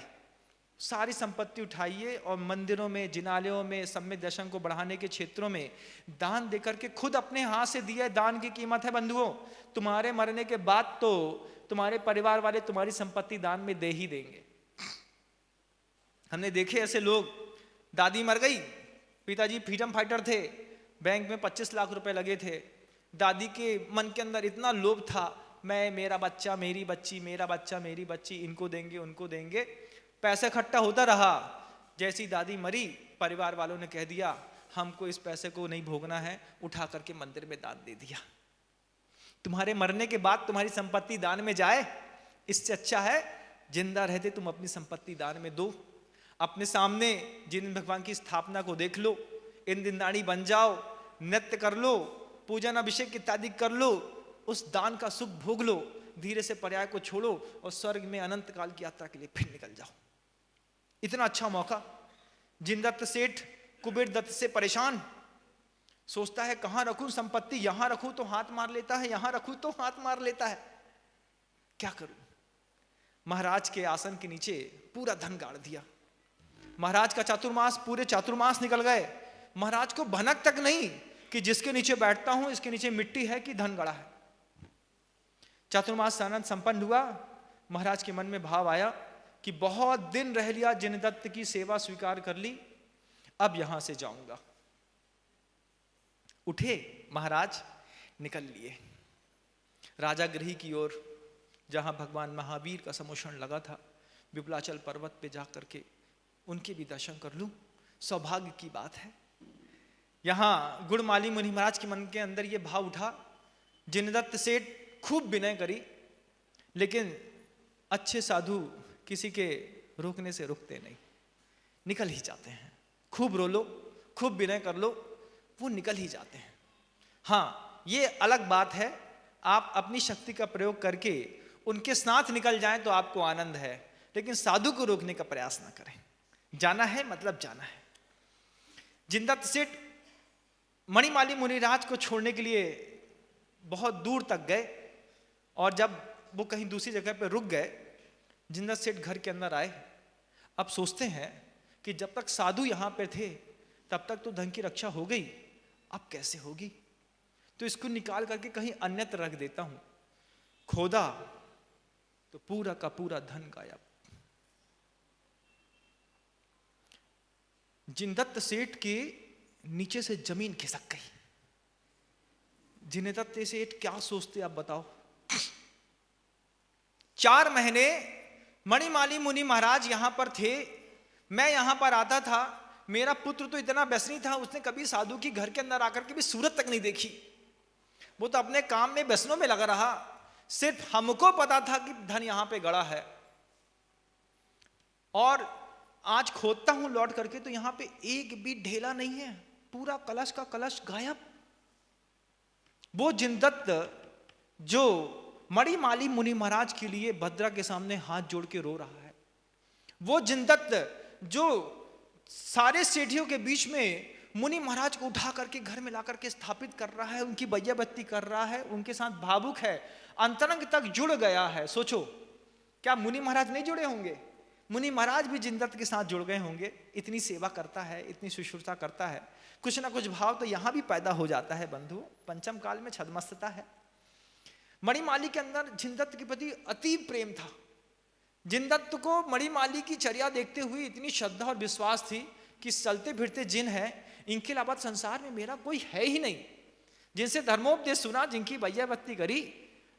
सारी संपत्ति उठाइए और मंदिरों में, जिनालयों में, सम्यक दर्शन को बढ़ाने के क्षेत्रों में दान देकर के खुद अपने हाथ से दिया। दान की कीमत है बंधुओं। तुम्हारे मरने के बाद तो तुम्हारे परिवार वाले तुम्हारी संपत्ति दान में दे ही देंगे। हमने देखे ऐसे लोग, दादी मर गई, पिताजी फ्रीडम फाइटर थे, बैंक में 25 लाख रुपए लगे थे, दादी के मन के अंदर इतना लोभ था, मैं, मेरा बच्चा मेरी बच्ची, मेरा बच्चा मेरी बच्ची, इनको देंगे उनको देंगे, पैसा इकट्ठा होता रहा। जैसी दादी मरी, परिवार वालों ने कह दिया हमको इस पैसे को नहीं भोगना है, उठा करके मंदिर में दान दे दिया। तुम्हारे मरने के बाद तुम्हारी संपत्ति दान में जाए, इससे अच्छा है जिंदा रहते तुम अपनी संपत्ति दान में दो। अपने सामने जिन भगवान की स्थापना को देख लो, इन दिन दानी बन जाओ, नृत्य कर लो, पूजन अभिषेक इत्यादि कर लो, उस दान का सुख भोग लो, धीरे से पर्याय को छोड़ो और स्वर्ग में अनंत काल की यात्रा के लिए फिर निकल जाओ। इतना अच्छा मौका। जिनदत्त सेठ कुबेर दत्त से परेशान, सोचता है कहां रखूं संपत्ति, यहां रखूं तो हाथ मार लेता है, यहां रखूं तो हाथ मार लेता है, क्या करूं? महाराज के आसन के नीचे पूरा धन गाड़ दिया। महाराज का चातुर्मास, पूरे चातुर्मास निकल गए। महाराज को भनक तक नहीं कि जिसके नीचे बैठता हूं इसके नीचे मिट्टी है कि धन गड़ा है। चातुर्मास आनंद संपन्न हुआ। महाराज के मन में भाव आया कि बहुत दिन रह लिया, जिनदत्त की सेवा स्वीकार कर ली, अब यहां से जाऊंगा। उठे महाराज, निकल लिए राजा गृह की ओर, जहां भगवान महावीर का समोषण लगा था। विपुलाचल पर्वत पे जाकर के उनके भी दर्शन कर लूं, सौभाग्य की बात है। यहां गुणमाली मुनि महाराज के मन के अंदर यह भाव उठा, जिनदत्त सेठ खूब विनय करी, लेकिन अच्छे साधु किसी के रोकने से रुकते नहीं, निकल ही जाते हैं। खूब रो लो, खूब विनय कर लो, वो निकल ही जाते हैं। हाँ, ये अलग बात है, आप अपनी शक्ति का प्रयोग करके उनके साथ निकल जाएं तो आपको आनंद है, लेकिन साधु को रोकने का प्रयास ना करें। जाना है मतलब जाना है। जिनदत्त सेठ मणिमाली मुनिराज को छोड़ने के लिए बहुत दूर तक गए, और जब वो कहीं दूसरी जगह पर रुक गए, जिनदत्त सेठ घर के अंदर आए। अब सोचते हैं कि जब तक साधु यहां पर थे तब तक तो धन की रक्षा हो गई, अब कैसे होगी? तो इसको निकाल करके कहीं अन्यत्र रख देता हूं। खोदा तो पूरा का पूरा धन गायब। जिनदत्त सेठ के नीचे से जमीन खिसक गई। जिनदत्त सेठ क्या सोचते आप बताओ? 4 महीने मणिमाली मुनि महाराज यहां पर थे, मैं यहां पर आता था। मेरा पुत्र तो इतना व्यसनी था, उसने कभी साधु की घर के अंदर आकर के भी सूरत तक नहीं देखी। वो तो अपने काम में व्यसनों में लगा रहा। सिर्फ हमको पता था कि धन यहां पे गड़ा है, और आज खोदता हूं लौट करके तो यहां पे एक भी ढेला नहीं है, पूरा कलश का कलश गायब। वो जिनदत्त जो मणिमाली मुनि महाराज के लिए भद्रा के सामने हाथ जोड़ के रो रहा है, वो जिनदत्त जो सारे सेठियों के बीच में मुनि महाराज को उठा करके घर में ला करके स्थापित कर रहा है, उनकी बैया बत्ती कर रहा है, उनके साथ भावुक है, अंतरंग तक जुड़ गया है। सोचो, क्या मुनि महाराज नहीं जुड़े होंगे? मुनि महाराज भी जिनदत्त के साथ जुड़ गए होंगे। इतनी सेवा करता है, इतनी शुश्रूषा करता है, कुछ ना कुछ भाव तो यहां भी पैदा हो जाता है। बंधु, पंचम काल में छद्मस्तता है। मणिमाली के अंदर जिनदत्त के प्रति अति प्रेम था। जिनदत्त को मणिमाली की चर्या देखते हुए इतनी श्रद्धा और विश्वास थी कि चलते फिरते जिन है, इनके अलावा संसार में मेरा कोई है ही नहीं। जिनसे धर्मोपदेश सुना, जिनकी बैयाबत्ती करी,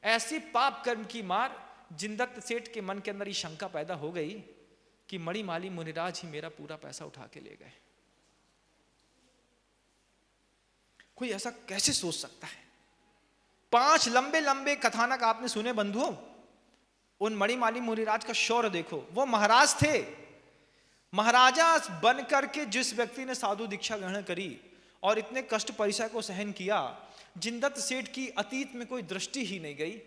ऐसी पाप कर्म की मार जिनदत्त सेठ के मन के अंदर ये शंका पैदा हो गई कि मणिमाली मुनिराज ही मेरा पूरा पैसा उठा के ले गए। कोई ऐसा कैसे सोच सकता है? 5 लंबे लंबे कथानक आपने सुने बंधुओं। उन मणिमाली मुनिराज का शौर्य देखो। वो महाराज थे, महाराजा बन करके जिस व्यक्ति ने साधु दीक्षा ग्रहण करी और इतने कष्ट परिचय को सहन किया, जिनदत्त सेठ की अतीत में कोई दृष्टि ही नहीं गई।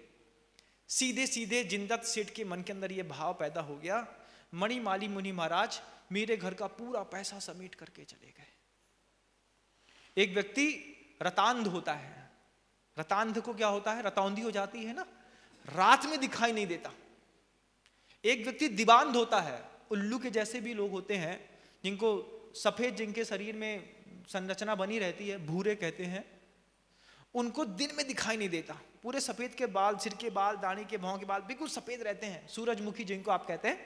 सीधे सीधे जिनदत्त सेठ के मन के अंदर यह भाव पैदा हो गया, मणिमाली मुनि महाराज मेरे घर का पूरा पैसा समेट करके चले गए। एक व्यक्ति रतांध होता है। रतांध को क्या होता है? रतौंधी हो जाती है ना, रात में दिखाई नहीं देता। एक व्यक्ति दिबांध होता है। उल्लू के जैसे भी लोग होते हैं, जिनको सफेद, जिनके शरीर में संरचना बनी रहती है, भूरे कहते हैं, उनको दिन में दिखाई नहीं देता। पूरे सफेद के बाल, सिर के बाल, दाढ़ी के भौं के बाल बिल्कुल सफेद रहते हैं। सूरजमुखी जिनको आप कहते हैं,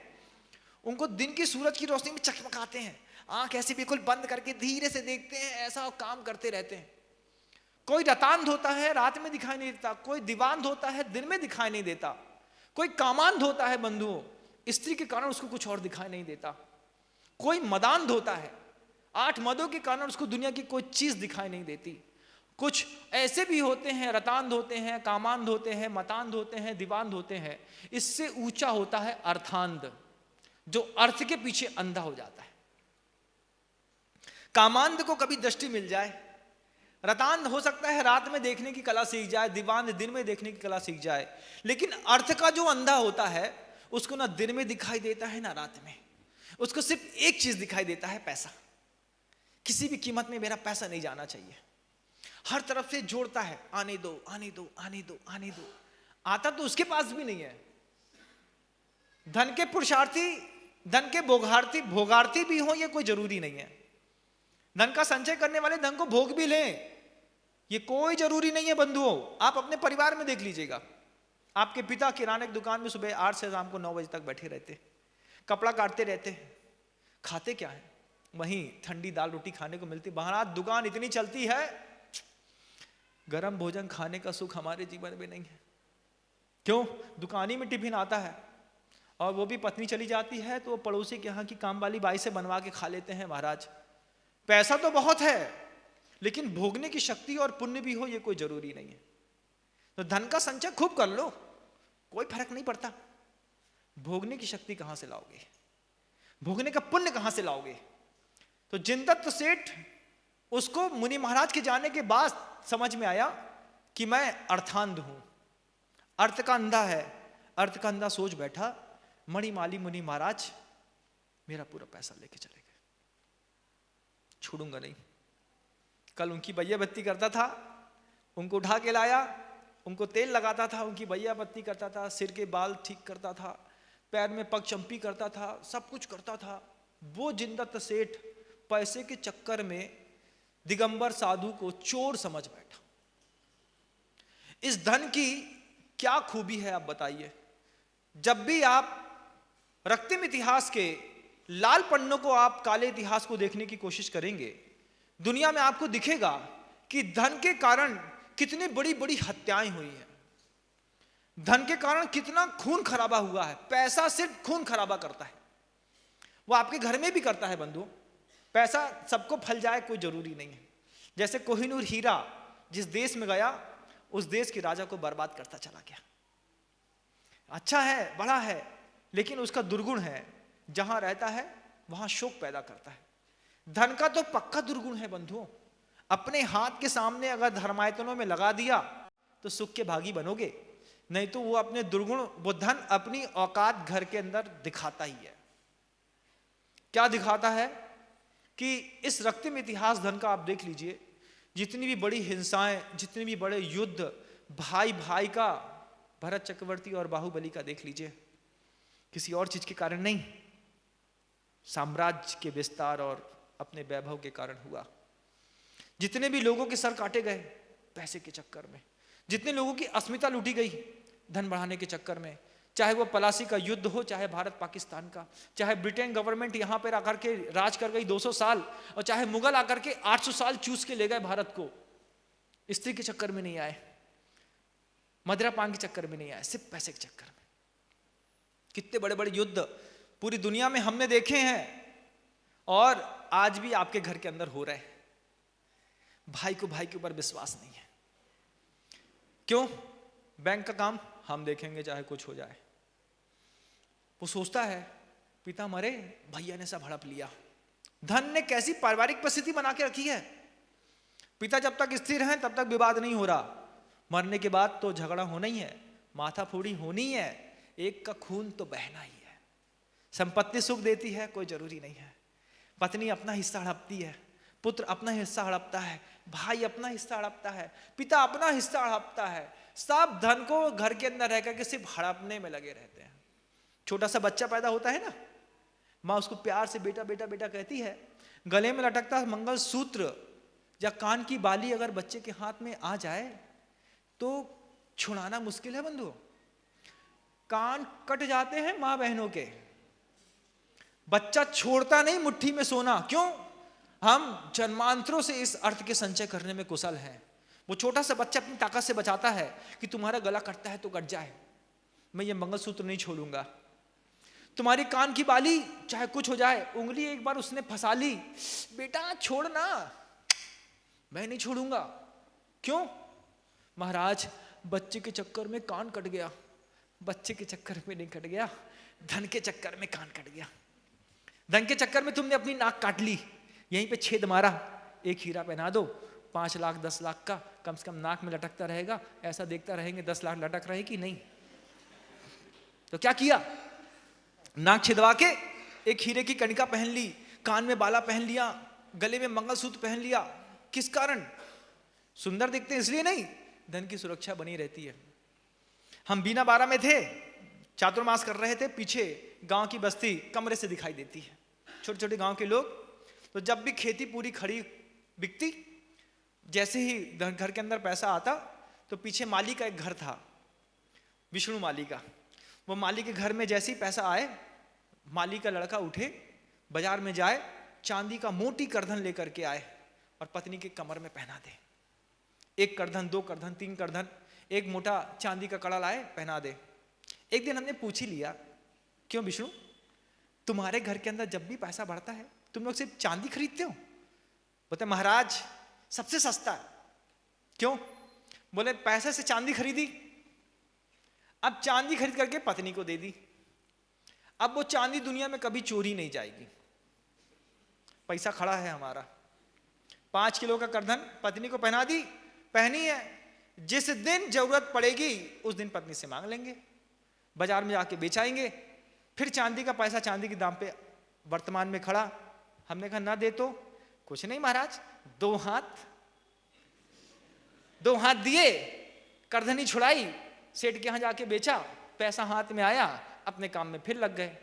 उनको दिन की सूरज की रोशनी में चकमकाते हैं। आंख ऐसी बिल्कुल बंद करके धीरे से देखते हैं, ऐसा काम करते रहते हैं। कोई रतांध होता है, रात में दिखाई नहीं देता। कोई दिवांध होता है, दिन में दिखाई नहीं देता। कोई कामांध होता है बंधुओं, स्त्री के कारण उसको कुछ और दिखाई नहीं देता। कोई मदांध होता है, 8 मदों के कारण उसको दुनिया की कोई चीज दिखाई नहीं देती। कुछ ऐसे भी होते हैं, रतांध होते हैं, कामांध होते हैं, मतांध होते हैं, दिवांध होते हैं। इससे ऊंचा होता है अर्थांध, जो अर्थ के पीछे अंधा हो जाता है। कामांध को कभी दृष्टि मिल जाए, रतांध हो सकता है रात में देखने की कला सीख जाए, दिवांध दिन में देखने की कला सीख जाए, लेकिन अर्थ का जो अंधा होता है उसको ना दिन में दिखाई देता है ना रात में। उसको सिर्फ एक चीज दिखाई देता है, पैसा। किसी भी कीमत में मेरा पैसा नहीं जाना चाहिए। हर तरफ से जोड़ता है, आने दो आने दो आने दो आने दो। आता तो उसके पास भी नहीं है, धन के पुरुषार्थी, धन के भोगार्थी भी हो, ये कोई जरूरी नहीं है। धन का संचय करने वाले धन को भोग भी लें, ये कोई जरूरी नहीं है बंधुओं। आप अपने परिवार में देख लीजिएगा, आपके पिता किराने की दुकान में सुबह 8 से शाम को 9 बजे तक बैठे रहते, कपड़ा काटते रहते, खाते क्या है? वहीं ठंडी दाल रोटी खाने को मिलती। बाहर दुकान इतनी चलती है, गरम भोजन खाने का सुख हमारे जीवन में नहीं है। क्यों? दुकान ही में टिफिन आता है, और वो भी पत्नी चली जाती है तो पड़ोसी के यहाँ की काम वाली बाई से बनवा के खा लेते हैं। महाराज, पैसा तो बहुत है, लेकिन भोगने की शक्ति और पुण्य भी हो, ये कोई जरूरी नहीं है। तो धन का संचय खूब कर लो, कोई फर्क नहीं पड़ता। भोगने की शक्ति कहां से लाओगे? भोगने का पुण्य कहां से लाओगे? तो जिनदत्त सेठ, उसको मुनि महाराज के जाने के बाद समझ में आया कि मैं अर्थांध हूं, अर्थ का अंधा है। अर्थ का अंधा सोच बैठा, मणिमाली मुनि महाराज मेरा पूरा पैसा लेके चले गए, छोड़ूंगा नहीं। कल उनकी बैया बत्ती करता था, उनको उठा के लाया, उनको तेल लगाता था, उनकी बैया बत्ती करता था, सिर के बाल ठीक करता था, पैर में पग चंपी करता था, सब कुछ करता था। वो जिनदत्त सेठ पैसे के चक्कर में दिगंबर साधु को चोर समझ बैठा। इस धन की क्या खूबी है आप बताइए? जब भी आप रक्तिम इतिहास के लाल पन्नों को, आप काले इतिहास को देखने की कोशिश करेंगे, दुनिया में आपको दिखेगा कि धन के कारण कितनी बड़ी बड़ी हत्याएं हुई हैं, धन के कारण कितना खून खराबा हुआ है। पैसा सिर्फ खून खराबा करता है, वो आपके घर में भी करता है बंधु। पैसा सबको फल जाए कोई जरूरी नहीं है। जैसे कोहिनूर हीरा जिस देश में गया, उस देश के राजा को बर्बाद करता चला गया। अच्छा है, बड़ा है, लेकिन उसका दुर्गुण है, जहां रहता है वहां शोक पैदा करता है। धन का तो पक्का दुर्गुण है बंधुओं। अपने हाथ के सामने अगर धर्मायतनों में लगा दिया तो सुख के भागी बनोगे, नहीं तो वो अपने दुर्गुण, वो धन अपनी औकात घर के अंदर दिखाता ही है। क्या दिखाता है कि इस रक्तिम इतिहास धन का आप देख लीजिए, जितनी भी बड़ी हिंसाएं, जितने भी बड़े युद्ध, भाई भाई का, भरत चक्रवर्ती और बाहुबली का देख लीजिए, किसी और चीज के कारण नहीं, साम्राज्य के विस्तार और अपने वैभव के कारण हुआ। जितने भी लोगों के सर काटे गए पैसे के चक्कर में, जितने लोगों की अस्मिता लूटी गई धन बढ़ाने के चक्कर में, चाहे वो पलासी का युद्ध हो, चाहे भारत पाकिस्तान का, चाहे ब्रिटेन गवर्नमेंट यहां पर आकर के राज कर गई 200 साल, और चाहे मुगल आकर के 800 साल चूस के ले गए भारत को। स्त्री के चक्कर में नहीं आए, मदिरा पान के चक्कर में नहीं आए, सिर्फ पैसे के चक्कर में। कितने बड़े बड़े युद्ध पूरी दुनिया में हमने देखे हैं, और आज भी आपके घर के अंदर हो रहे हैं। भाई को भाई के ऊपर विश्वास नहीं है। क्यों? बैंक का काम हम देखेंगे चाहे कुछ हो जाए। वो सोचता है पिता मरे, भैया ने सब हड़प लिया। धन ने कैसी पारिवारिक परिस्थिति बना के रखी है, पिता जब तक स्थिर हैं तब तक विवाद नहीं हो रहा, मरने के बाद तो झगड़ा होना ही है, माथाफोड़ी होनी है, एक का खून तो बहना ही है। संपत्ति सुख देती है कोई जरूरी नहीं है, पत्नी अपना हिस्सा हड़पती है, पुत्र अपना हिस्सा हड़पता है, भाई अपना हिस्सा हड़पता है, पिता अपना हिस्सा हड़पता है। सब धन को घर के अंदर रहकर के सिर्फ हड़पने में लगे रहते हैं। छोटा सा बच्चा पैदा होता है ना, माँ उसको प्यार से बेटा बेटा बेटा कहती है, गले में लटकता मंगलसूत्र या कान की बाली अगर बच्चे के हाथ में आ जाए तो छुड़ाना मुश्किल है बंधुओं। कान कट जाते हैं माँ बहनों के, बच्चा छोड़ता नहीं मुट्ठी में सोना। क्यों? हम जन्मांतरों से इस अर्थ के संचय करने में कुशल हैं। वो छोटा सा बच्चा अपनी ताकत से बचाता है कि तुम्हारा गला कटता है तो कट जाए, मैं ये मंगलसूत्र नहीं छोड़ूंगा। तुम्हारी कान की बाली चाहे कुछ हो जाए, उंगली एक बार उसने फंसा ली, बेटा छोड़ना, मैं नहीं छोड़ूंगा। क्यों? महाराज बच्चे के चक्कर में कान कट गया, बच्चे के चक्कर में नहीं कट गया, धन के चक्कर में कान कट गया। धन के चक्कर में तुमने अपनी नाक काट ली, यहीं पे छेद मारा, एक हीरा पहना दो, 5 लाख 10 लाख का कम से कम नाक में लटकता रहेगा, ऐसा देखता रहेंगे 10 लाख लटक रहे कि नहीं। तो क्या किया? नाक छिदवा के एक हीरे की कणिका पहन ली, कान में बाला पहन लिया, गले में मंगलसूत्र पहन लिया। किस कारण? सुंदर दिखते इसलिए नहीं, धन की सुरक्षा बनी रहती है। हम बीना बारा में थे, चातुर्मास कर रहे थे, पीछे गांव की बस्ती कमरे से दिखाई देती है, छोटे छोटे गांव के लोग। तो जब भी खेती पूरी खड़ी बिकती, जैसे ही घर के अंदर पैसा आता, तो पीछे माली का एक घर था, विष्णु माली का। वो माली के घर में जैसे ही पैसा आए, माली का लड़का उठे, बाजार में जाए, चांदी का मोटी करधन लेकर के आए और पत्नी के कमर में पहना दे। 1 करधन, 2 करधन, 3 करधन, एक मोटा चांदी का कड़ा लाए, पहना दे। एक दिन हमने पूछ ही लिया, क्यों विष्णु, तुम्हारे घर के अंदर जब भी पैसा बढ़ता है तुम लोग सिर्फ चांदी खरीदते हो? बोलते महाराज सबसे सस्ता है। क्यों? बोले पैसे से चांदी खरीदी, अब चांदी खरीद करके पत्नी को दे दी, अब वो चांदी दुनिया में कभी चोरी नहीं जाएगी। पैसा खड़ा है हमारा, 5 किलो का करधन पत्नी को पहना दी, पहनी है, जिस दिन जरूरत पड़ेगी उस दिन पत्नी से मांग लेंगे, बाजार में जाके बेचाएंगे, फिर चांदी का पैसा चांदी के दाम पे वर्तमान में खड़ा। हमने कहा ना दे तो कुछ नहीं महाराज, 2 हाथ दिए, करधनी छुड़ाई, सेठ के यहां जाके बेचा, पैसा हाथ में आया, अपने काम में फिर लग गए।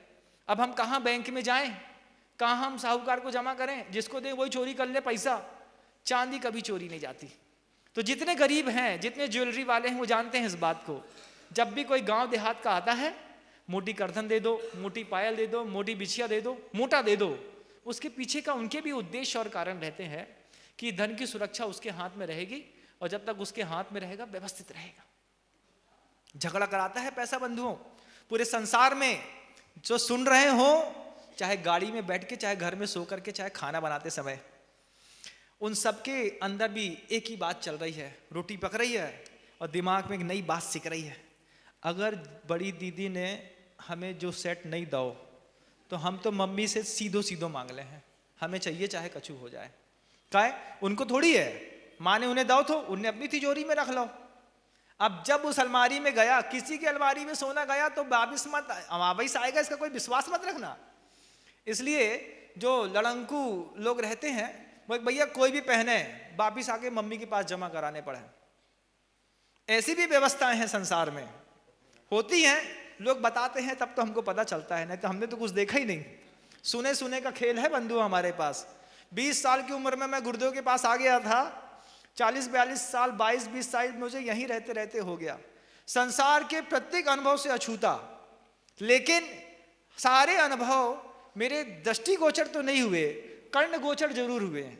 अब हम कहां बैंक में जाएं, कहां हम साहूकार को जमा करें, जिसको दे वही चोरी कर ले पैसा। चांदी कभी चोरी नहीं जाती। तो जितने गरीब हैं, जितने ज्वेलरी वाले हैं, वो जानते हैं इस बात को। जब भी कोई गांव देहात का आता है, मोटी करधन दे दो, मोटी पायल दे दो, मोटी बिछिया दे दो, मोटा दे दो। उसके पीछे का उनके भी उद्देश्य और कारण रहते हैं कि धन की सुरक्षा उसके हाथ में रहेगी, और जब तक उसके हाथ में रहेगा व्यवस्थित रहेगा। झगड़ा कराता है पैसा बंधुओं, पूरे संसार में जो सुन रहे हो, चाहे गाड़ी में बैठ के, चाहे घर में सो करके, चाहे खाना बनाते समय, उन सबके अंदर भी एक ही बात चल रही है, रोटी पक रही है और दिमाग में एक नई बात सीख रही है। अगर बड़ी दीदी ने हमें जो सेट नहीं दो, तो हम तो मम्मी से सीधो मांग ले हैं, हमें चाहिए चाहे कछु हो जाए। काहे? उनको थोड़ी है, माँ ने उन्हें दो तो उन्हें अपनी तिजोरी में रख लो। अब जब उस अलमारी में गया, किसी की अलमारी में सोना गया तो वापिस मत, वापिस आएगा इसका कोई विश्वास मत रखना। इसलिए जो लड़ंकू लोग रहते हैं, वो भैया कोई भी पहने, वापिस आके मम्मी के पास जमा कराने पड़े। ऐसी भी व्यवस्थाएं हैं संसार में, होती हैं, लोग बताते हैं तब तो हमको पता चलता है, नहीं तो हमने तो कुछ देखा ही नहीं। सुने का खेल है बंधु हमारे पास। 20 साल की उम्र में मैं गुरुदेव के पास आ गया था, 40-42 साल, 22-20 साल मुझे यहीं रहते रहते हो गया। संसार के प्रत्येक अनुभव से अछूता, लेकिन सारे अनुभव मेरे दृष्टि गोचर तो नहीं हुए, कर्ण गोचर जरूर हुए हैं।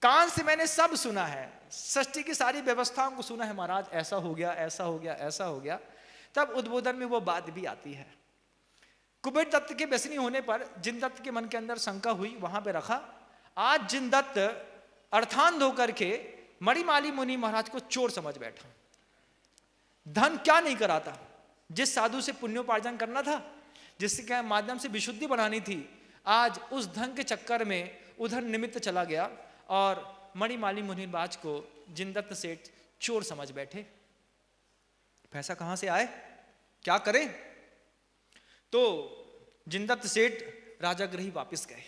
कान से मैंने सब सुना है, सृष्टि की सारी व्यवस्थाओं को सुना है, महाराज ऐसा हो गया, ऐसा हो गया, ऐसा हो गया। तब उद्बोधन में वो बात भी आती है। कुबेर दत्त के व्यसनी होने पर जिनदत्त के मन के अंदर शंका हुई, वहां पे रखा। आज जिनदत्त अर्थांध होकर के मणिमाली मुनि महाराज को चोर समझ बैठा। धन क्या नहीं कराता, जिस साधु से पुण्योपार्जन करना था, जिसके माध्यम से विशुद्धि बनानी थी, आज उस धन के चक्कर में उधर निमित्त चला गया और मणिमाली मुनि महाराज को जिनदत्त सेठ चोर समझ बैठे। पैसा कहां से आए, क्या करें? तो जिनदत्त सेठ राजागृही वापस गए।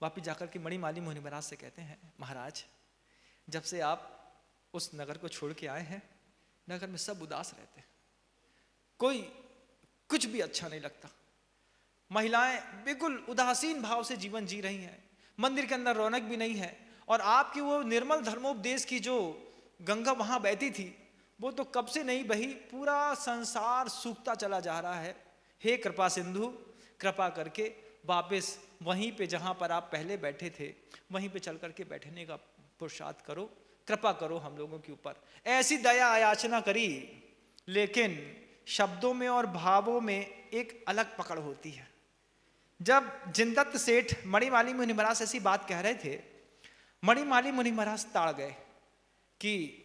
वापस जाकर के मणिमाली मुनि महाराज से कहते हैं, महाराज जब से आप उस नगर को छोड़ के आए हैं, नगर में सब उदास रहते हैं, कोई कुछ भी अच्छा नहीं लगता, महिलाएं बिल्कुल उदासीन भाव से जीवन जी रही हैं, मंदिर के अंदर रौनक भी नहीं है, और आपकी वो निर्मल धर्मोपदेश की जो गंगा वहां बहती थी, वो तो कब से नहीं बही, पूरा संसार सूखता चला जा रहा है। हे कृपा सिंधु, कृपा करके वापस वहीं पे जहां पर आप पहले बैठे थे, वहीं पे चल करके बैठने का पुरुषार्थ करो, कृपा करो हम लोगों के ऊपर। ऐसी दया याचना करी, लेकिन शब्दों में और भावों में एक अलग पकड़ होती है। जब जिनदत्त सेठ मणिमाली मुनि महाराज ऐसी बात कह रहे थे, मणिमाली मुनि महाराज ताड़ गए कि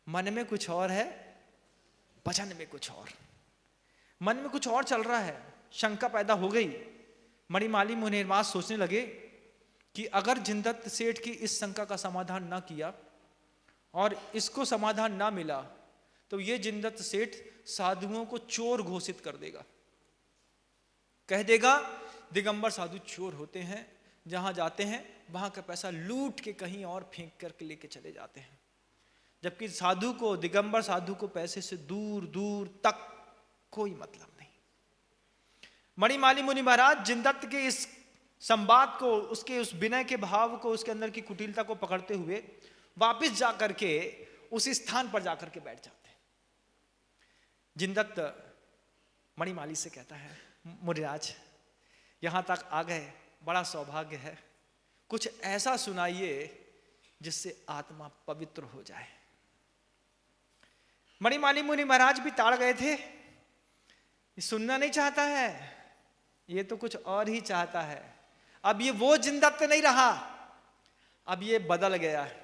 मन में कुछ और है, वचन में कुछ और, मन में कुछ और चल रहा है। शंका पैदा हो गई। मणिमाली मुनि महाराज सोचने लगे कि अगर जिनदत्त सेठ की इस शंका का समाधान ना किया और इसको समाधान ना मिला, तो ये जिनदत्त सेठ साधुओं को चोर घोषित कर देगा, कह देगा दिगंबर साधु चोर होते हैं, जहां जाते हैं वहां का पैसा लूट के कहीं और फेंक करके लेके चले जाते हैं। जबकि साधु को, दिगंबर साधु को पैसे से दूर दूर तक कोई मतलब नहीं। मणिमाली मुनि महाराज जिनदत्त के इस संवाद को, उसके उस विनय के भाव को, उसके अंदर की कुटिलता को पकड़ते हुए वापस जाकर के उस स्थान पर जाकर के बैठ जाते हैं। जिनदत्त मणिमाली से कहता है, मुनिराज यहां तक आ गए, बड़ा सौभाग्य है, कुछ ऐसा सुनाइए जिससे आत्मा पवित्र हो जाए। मणिमाली मुनि महाराज भी ताड़ गए थे, ये सुनना नहीं चाहता है, ये तो कुछ और ही चाहता है। अब ये वो जिनदत्त नहीं रहा, अब ये बदल गया है,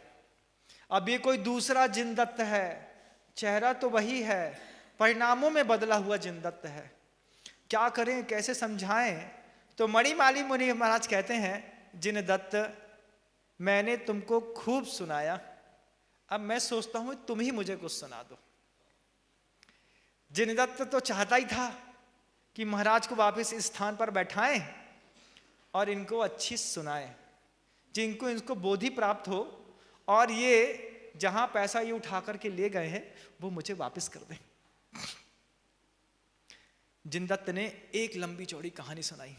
अब ये कोई दूसरा जिनदत्त है। चेहरा तो वही है, परिणामों में बदला हुआ जिनदत्त है। क्या करें, कैसे समझाएं? तो मणिमाली मुनि महाराज कहते हैं, जिनदत्त मैंने तुमको खूब सुनाया, अब मैं सोचता हूं तुम ही मुझे कुछ सुना दो। जिनदत्त तो चाहता ही था कि महाराज को वापस इस स्थान पर बैठाएं और इनको अच्छी सुनाएं, जिनको इनको बोधि प्राप्त हो, और ये जहां पैसा ये उठा करके ले गए हैं वो मुझे वापस कर दें। जिनदत्त ने एक लंबी चौड़ी कहानी सुनाई।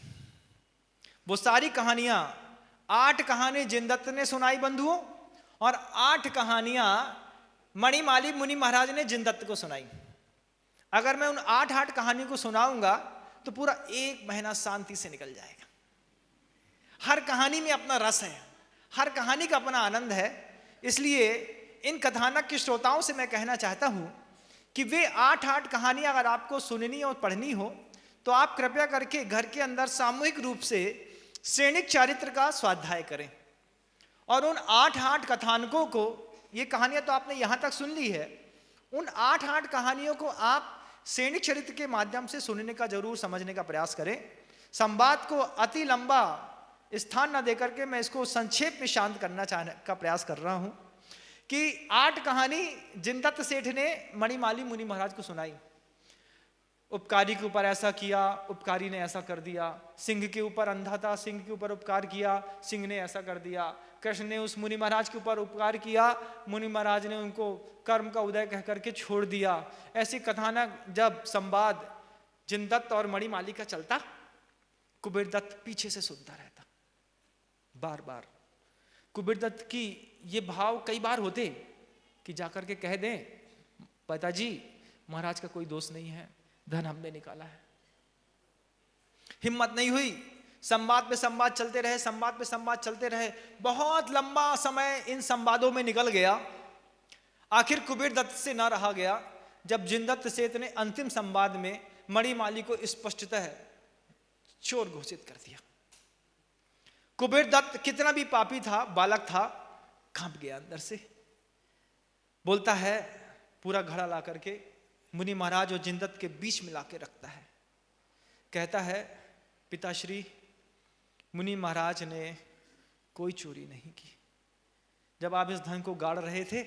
वो सारी कहानियां, 8 कहानी जिनदत्त ने सुनाई बंधुओं, और 8 कहानियां मणिमाली मुनि महाराज ने जिनदत्त को सुनाई। अगर मैं उन 8 कहानियों को सुनाऊंगा तो पूरा 1 महीना शांति से निकल जाएगा। हर कहानी में अपना रस है, हर कहानी का अपना आनंद है। इसलिए इन कथानक के श्रोताओं से मैं कहना चाहता हूं कि वे 8 कहानियां अगर आपको सुननी और पढ़नी हो तो आप कृपया करके घर के अंदर सामूहिक रूप से सैनिक चारित्र का स्वाध्याय करें, और उन 8 कथानकों को, ये कहानियां तो आपने यहां तक सुन ली है, उन 8 कहानियों को आप सैनिक चरित्र के माध्यम से सुनने का जरूर समझने का प्रयास करें। संवाद को अति लंबा स्थान न देकर के मैं इसको संक्षेप में शांत करना चाहने का प्रयास कर रहा हूं कि 8 कहानी जिनदत्त सेठ ने मणिमाली मुनि महाराज को सुनाई। उपकारी के ऊपर ऐसा किया, उपकारी ने ऐसा कर दिया। सिंह के ऊपर अंधा था, सिंह के ऊपर उपकार किया, सिंह ने ऐसा कर दिया। कृष्ण ने उस मुनि महाराज के ऊपर उपकार किया, मुनि महाराज ने उनको कर्म का उदय कह करके छोड़ दिया। ऐसी कथानक जब संवाद जिनदत्त और मणिमाली का चलता, कुबेरदत्त पीछे से सुनता रहता। बार बार कुबेरदत्त की ये भाव कई बार होते कि जाकर के कह दें, पिताजी महाराज का कोई दोष नहीं है, धन हमने निकाला है। हिम्मत नहीं हुई, संवाद पे संवाद चलते रहे, संवाद पे संवाद चलते रहे। बहुत लंबा समय इन संवादों में निकल गया। आखिर कुबेरदत्त से न रहा गया जब जिनदत्त सेठ ने अंतिम संवाद में मणिमाली को स्पष्टतः चोर घोषित कर दिया। कुबेरदत्त कितना भी पापी था, बालक था, कांप गया अंदर से। बोलता है, पूरा घड़ा ला करके मुनि महाराज और जिनदत्त के बीच में लाके रखता है। कहता है, पिताश्री मुनि महाराज ने कोई चोरी नहीं की। जब आप इस धन को गाड़ रहे थे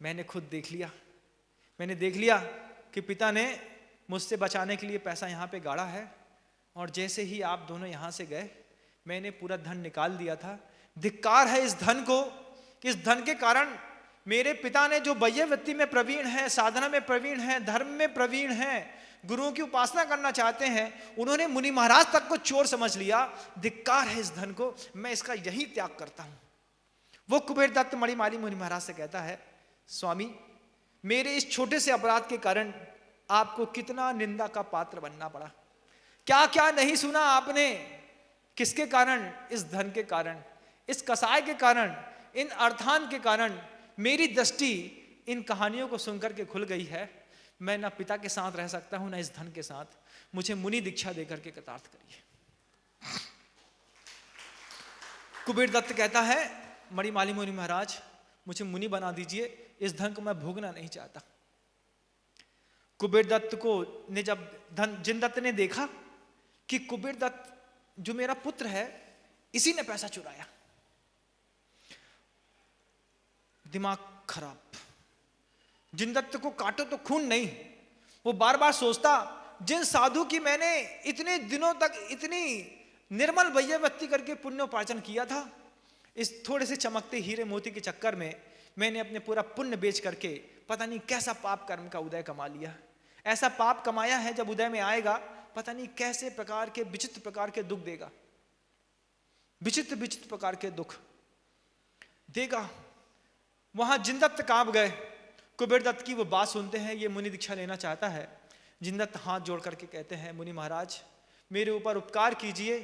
मैंने खुद देख लिया। मैंने देख लिया कि पिता ने मुझसे बचाने के लिए पैसा यहाँ पे गाड़ा है, और जैसे ही आप दोनों यहाँ से गए मैंने पूरा धन निकाल दिया था। धिक्कार है इस धन को कि इस धन के कारण मेरे पिता ने, जो वैयवृत्ति में प्रवीण है, साधना में प्रवीण है, धर्म में प्रवीण है, गुरुओं की उपासना करना चाहते हैं, उन्होंने मुनि महाराज तक को चोर समझ लिया। धिक्कार है इस धन को, मैं इसका यही त्याग करता हूं। वो कुबेरदत्त मणिमाली मुनि महाराज से कहता है, स्वामी मेरे इस छोटे से अपराध के कारण आपको कितना निंदा का पात्र बनना पड़ा। क्या क्या नहीं सुना आपने। किसके कारण? इस धन के कारण, इस कसाय के कारण, इन अर्थान के कारण मेरी दृष्टि इन कहानियों को सुनकर के खुल गई है। मैं ना पिता के साथ रह सकता हूं, ना इस धन के साथ। मुझे मुनि दीक्षा देकर के कृतार्थ करिए। कुबेरदत्त कहता है, मणिमाली मुनि महाराज मुझे मुनि बना दीजिए, इस धन को मैं भोगना नहीं चाहता। कुबेरदत्त को ने जब जिनदत्त ने देखा कि कुबेरदत्त जो मेरा पुत्र है इसी ने पैसा चुराया, दिमाग खराब। जिनदत्त को काटो तो खून नहीं। वो बार बार सोचता, जिन साधु की मैंने इतने दिनों तक इतनी निर्मल वैयवृत्ति करके पुण्योपार्जन किया था, इस थोड़े से चमकते हीरे मोती के चक्कर में मैंने अपने पूरा पुण्य बेच करके पता नहीं कैसा पाप कर्म का उदय कमा लिया। ऐसा पाप कमाया है जब उदय में आएगा पता नहीं कैसे प्रकार के विचित्र प्रकार के दुख देगा, विचित्र विचित्र प्रकार के दुख देगा। वहां जिनदत्त कांप गए। कुबेर दत्त की वो बात सुनते हैं, ये मुनि दीक्षा लेना चाहता है। जिनदत्त हाथ जोड़ करके कहते हैं, मुनि महाराज मेरे ऊपर उपकार कीजिए,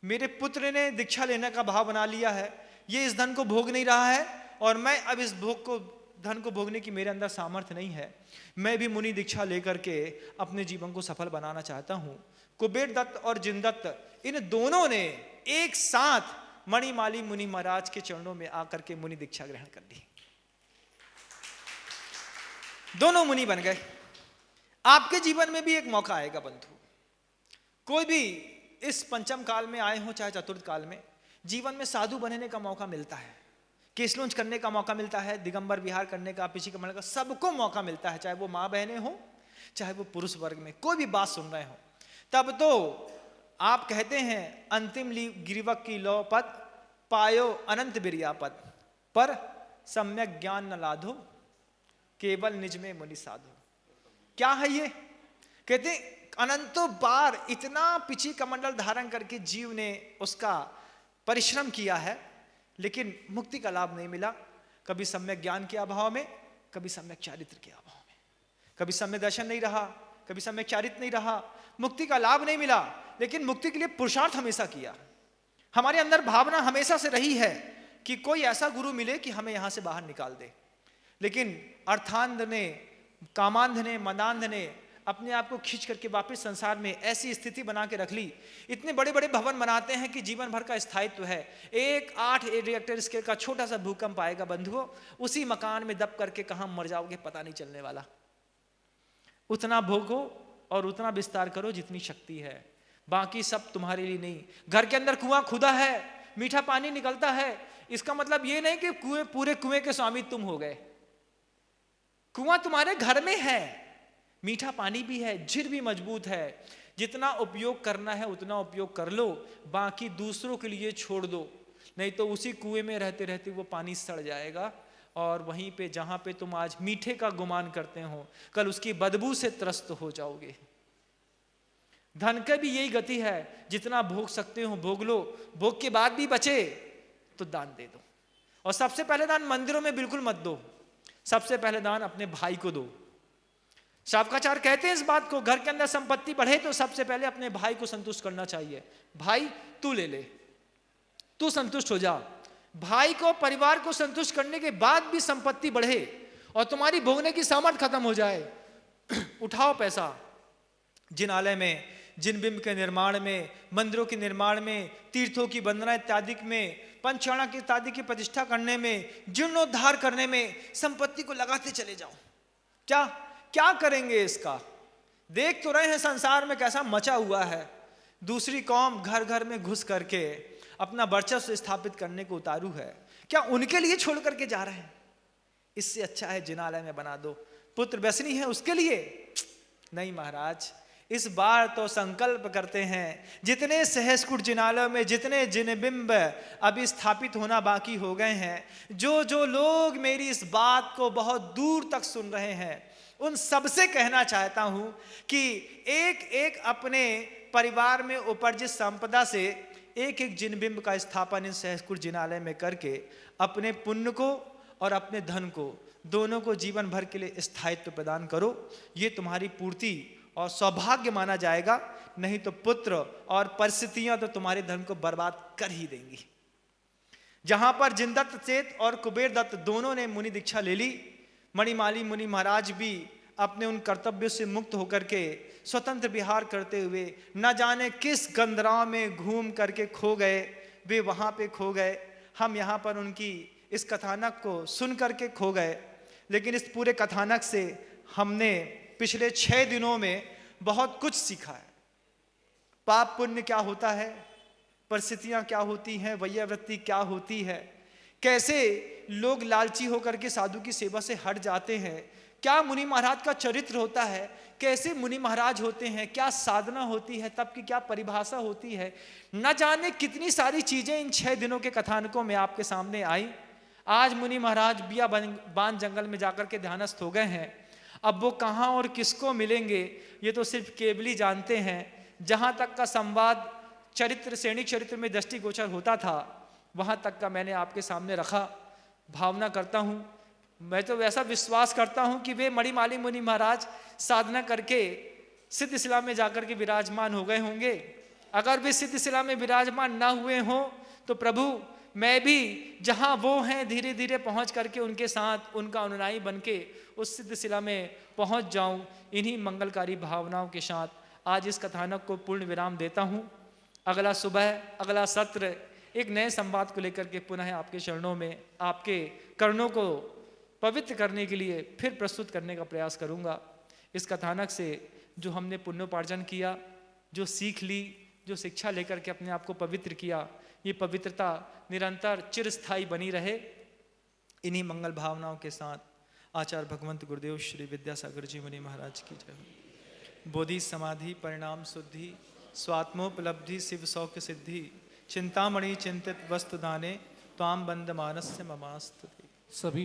मेरे पुत्र ने दीक्षा लेने का भाव बना लिया है, ये इस धन को भोग नहीं रहा है और मैं अब इस धन को भोगने की मेरे अंदर सामर्थ्य नहीं है। मैं भी मुनि दीक्षा लेकर के अपने जीवन को सफल बनाना चाहता हूं। कुबेर दत्त और जिनदत्त इन दोनों ने एक साथ मणिमाली मुनि महाराज के चरणों में आकर के मुनि दीक्षा ग्रहण कर ली। दोनों मुनि बन गए। आपके जीवन में भी एक मौका आएगा बंधु, कोई भी इस पंचम काल में आए हो चाहे चतुर्थ काल में, जीवन में साधु बनने का मौका मिलता है, केसलूंज करने का मौका मिलता है, दिगंबर विहार करने का, पिछी कमल का, सबको मौका मिलता है, चाहे वो माँ बहनें हो चाहे वो पुरुष वर्ग में कोई भी बात सुन रहे हो। तब तो आप कहते हैं अंतिम गिरिवक की लो पद पायो अनंत बिरियापद, पर सम्यक ज्ञान न लाधो केवल निज में मुनि साधो। क्या है ये? कहते अनंतों बार इतना पिछी कमंडल धारण करके जीव ने उसका परिश्रम किया है, लेकिन मुक्ति का लाभ नहीं मिला। कभी सम्यक ज्ञान के अभाव में, कभी सम्यक चारित्र के अभाव में, कभी सम्यक दर्शन नहीं रहा, कभी सम्यक चारित्र नहीं रहा, मुक्ति का लाभ नहीं मिला। लेकिन मुक्ति के लिए पुरुषार्थ हमेशा किया। हमारे अंदर भावना हमेशा से रही है कि कोई ऐसा गुरु मिले कि हमें यहां से बाहर निकाल दे। लेकिन अर्थांध ने, कामांध ने, मदांध ने अपने आप को खींच करके वापस संसार में ऐसी स्थिति बना के रख ली। इतने बड़े बड़े भवन बनाते हैं कि जीवन भर का स्थायित्व है। एक 8 रिएक्टर स्केल का छोटा सा भूकंप आएगा बंधुओं, उसी मकान में दब करके कहां मर जाओगे पता नहीं चलने वाला। उतना भोगो और उतना विस्तार करो जितनी शक्ति है, बाकी सब तुम्हारे लिए नहीं। घर के अंदर कुआं खुदा है, मीठा पानी निकलता है, इसका मतलब ये नहीं कि पूरे कुएं के स्वामी तुम हो गए। कुआं तुम्हारे घर में है, मीठा पानी भी है, झिर भी मजबूत है। जितना उपयोग करना है उतना उपयोग कर लो, बाकी दूसरों के लिए छोड़ दो, नहीं तो उसी कुएं में रहते रहते वो पानी सड़ जाएगा और वहीं पे जहां पे तुम आज मीठे का गुमान करते हो, कल उसकी बदबू से त्रस्त हो जाओगे। धन का भी यही गति है, जितना भोग सकते हो भोग लो, भोग के बाद भी बचे तो दान दे दो। और सबसे पहले दान मंदिरों में बिल्कुल मत दो, सबसे पहले दान अपने भाई को दो। शावकाचार्य कहते हैं इस बात को, घर के अंदर संपत्ति बढ़े तो सबसे पहले अपने भाई को संतुष्ट करना चाहिए। भाई तू ले ले, तू संतुष्ट हो जा। भाई को, परिवार को संतुष्ट करने के बाद भी संपत्ति बढ़े और तुम्हारी भोगने की सामर्थ्य खत्म हो जाए, उठाओ पैसा। जिनालय में, जिन बिंब के निर्माण में, मंदिरों के निर्माण में, तीर्थों की वंदना इत्यादि में, पंचचाणा की इत्यादि की प्रतिष्ठा करने में, जीर्णोद्धार करने में संपत्ति को लगाते चले जाओ। क्या करेंगे इसका? देख तो रहे हैं संसार में कैसा मचा हुआ है। दूसरी कौम घर घर में घुस करके अपना वर्चस्व स्थापित करने को उतारू है। क्या उनके लिए छोड़ करके जा रहे हैं? इससे अच्छा है जिनालय में बना दो। पुत्र व्यसनी है उसके लिए नहीं महाराज, इस बार तो संकल्प करते हैं जितने सहस्कुट जिनालयों में जितने जिनबिंब अभी स्थापित होना बाकी हो गए हैं, जो लोग मेरी इस बात को बहुत दूर तक सुन रहे हैं, उन सबसे कहना चाहता हूं कि एक एक अपने परिवार में उपार्जित संपदा से एक एक जिनबिंब का स्थापन इन सहस्कुट जिनालय में करके अपने पुण्य को और अपने धन को, दोनों को जीवन भर के लिए स्थायित्व प्रदान करो। ये तुम्हारी पूर्ति और सौभाग्य माना जाएगा। नहीं तो पुत्र और परिस्थितियां तो तुम्हारे धन को बर्बाद कर ही देंगी। जहां पर जिनदत्त चेत और कुबेर दत्त दोनों ने मुनि दीक्षा ले ली, मणिमाली मुनि महाराज भी अपने उन कर्तव्यों से मुक्त होकर के स्वतंत्र विहार करते हुए न जाने किस गंधराव में घूम करके खो गए, वे वहां पे खो गए। हम यहाँ पर उनकी इस कथानक को सुन करके खो गए, लेकिन इस पूरे कथानक से हमने पिछले 6 दिनों में बहुत कुछ सीखा है। पाप पुण्य क्या होता है, परिस्थितियां क्या होती हैं, वैयावृत्ति क्या होती है, कैसे लोग लालची होकर के साधु की सेवा से हट जाते हैं, क्या मुनि महाराज का चरित्र होता है, कैसे मुनि महाराज होते हैं, क्या साधना होती है, तब की क्या परिभाषा होती है। न जाने कितनी सारी चीजें इन 6 दिनों के कथानकों में आपके सामने आई। आज मुनि महाराज बिया बान जंगल में जाकर के ध्यानस्थ हो गए हैं। अब वो कहाँ और किसको मिलेंगे ये तो सिर्फ केवल ही जानते हैं। जहाँ तक का संवाद चरित्र सैनिक चरित्र में दृष्टिगोचर होता था वहाँ तक का मैंने आपके सामने रखा। भावना करता हूँ, मैं तो वैसा विश्वास करता हूँ कि वे मणिमाली मुनि महाराज साधना करके सिद्ध शिला में जाकर के विराजमान हो गए होंगे। अगर वे सिद्ध शिला में विराजमान ना हुए हों तो प्रभु मैं भी जहाँ वो हैं धीरे धीरे पहुँच करके उनके साथ उनका अनुयायी बन के उस सिद्ध शिला में पहुँच जाऊँ। इन्हीं मंगलकारी भावनाओं के साथ आज इस कथानक को पूर्ण विराम देता हूँ। अगला सुबह अगला सत्र एक नए संवाद को लेकर के पुनः आपके चरणों में आपके कर्णों को पवित्र करने के लिए फिर प्रस्तुत करने का प्रयास करूँगा। इस कथानक से जो हमने पुण्योपार्जन किया, जो सीख ली, जो शिक्षा लेकर के अपने आप को पवित्र किया, ये पवित्रता निरंतर चिरस्थायी बनी रहे। इन्हीं मंगल भावनाओं के साथ आचार्य भगवंत गुरुदेव श्री विद्यासागर जी मुनि महाराज की जय। बोधि समाधि परिणाम शुद्धि स्वात्मोपलब्धि शिव सौख्य सिद्धि चिंतामणि चिंतित वस्तु दाने त्वाम बंद मानस्य ममास्तुते। सभी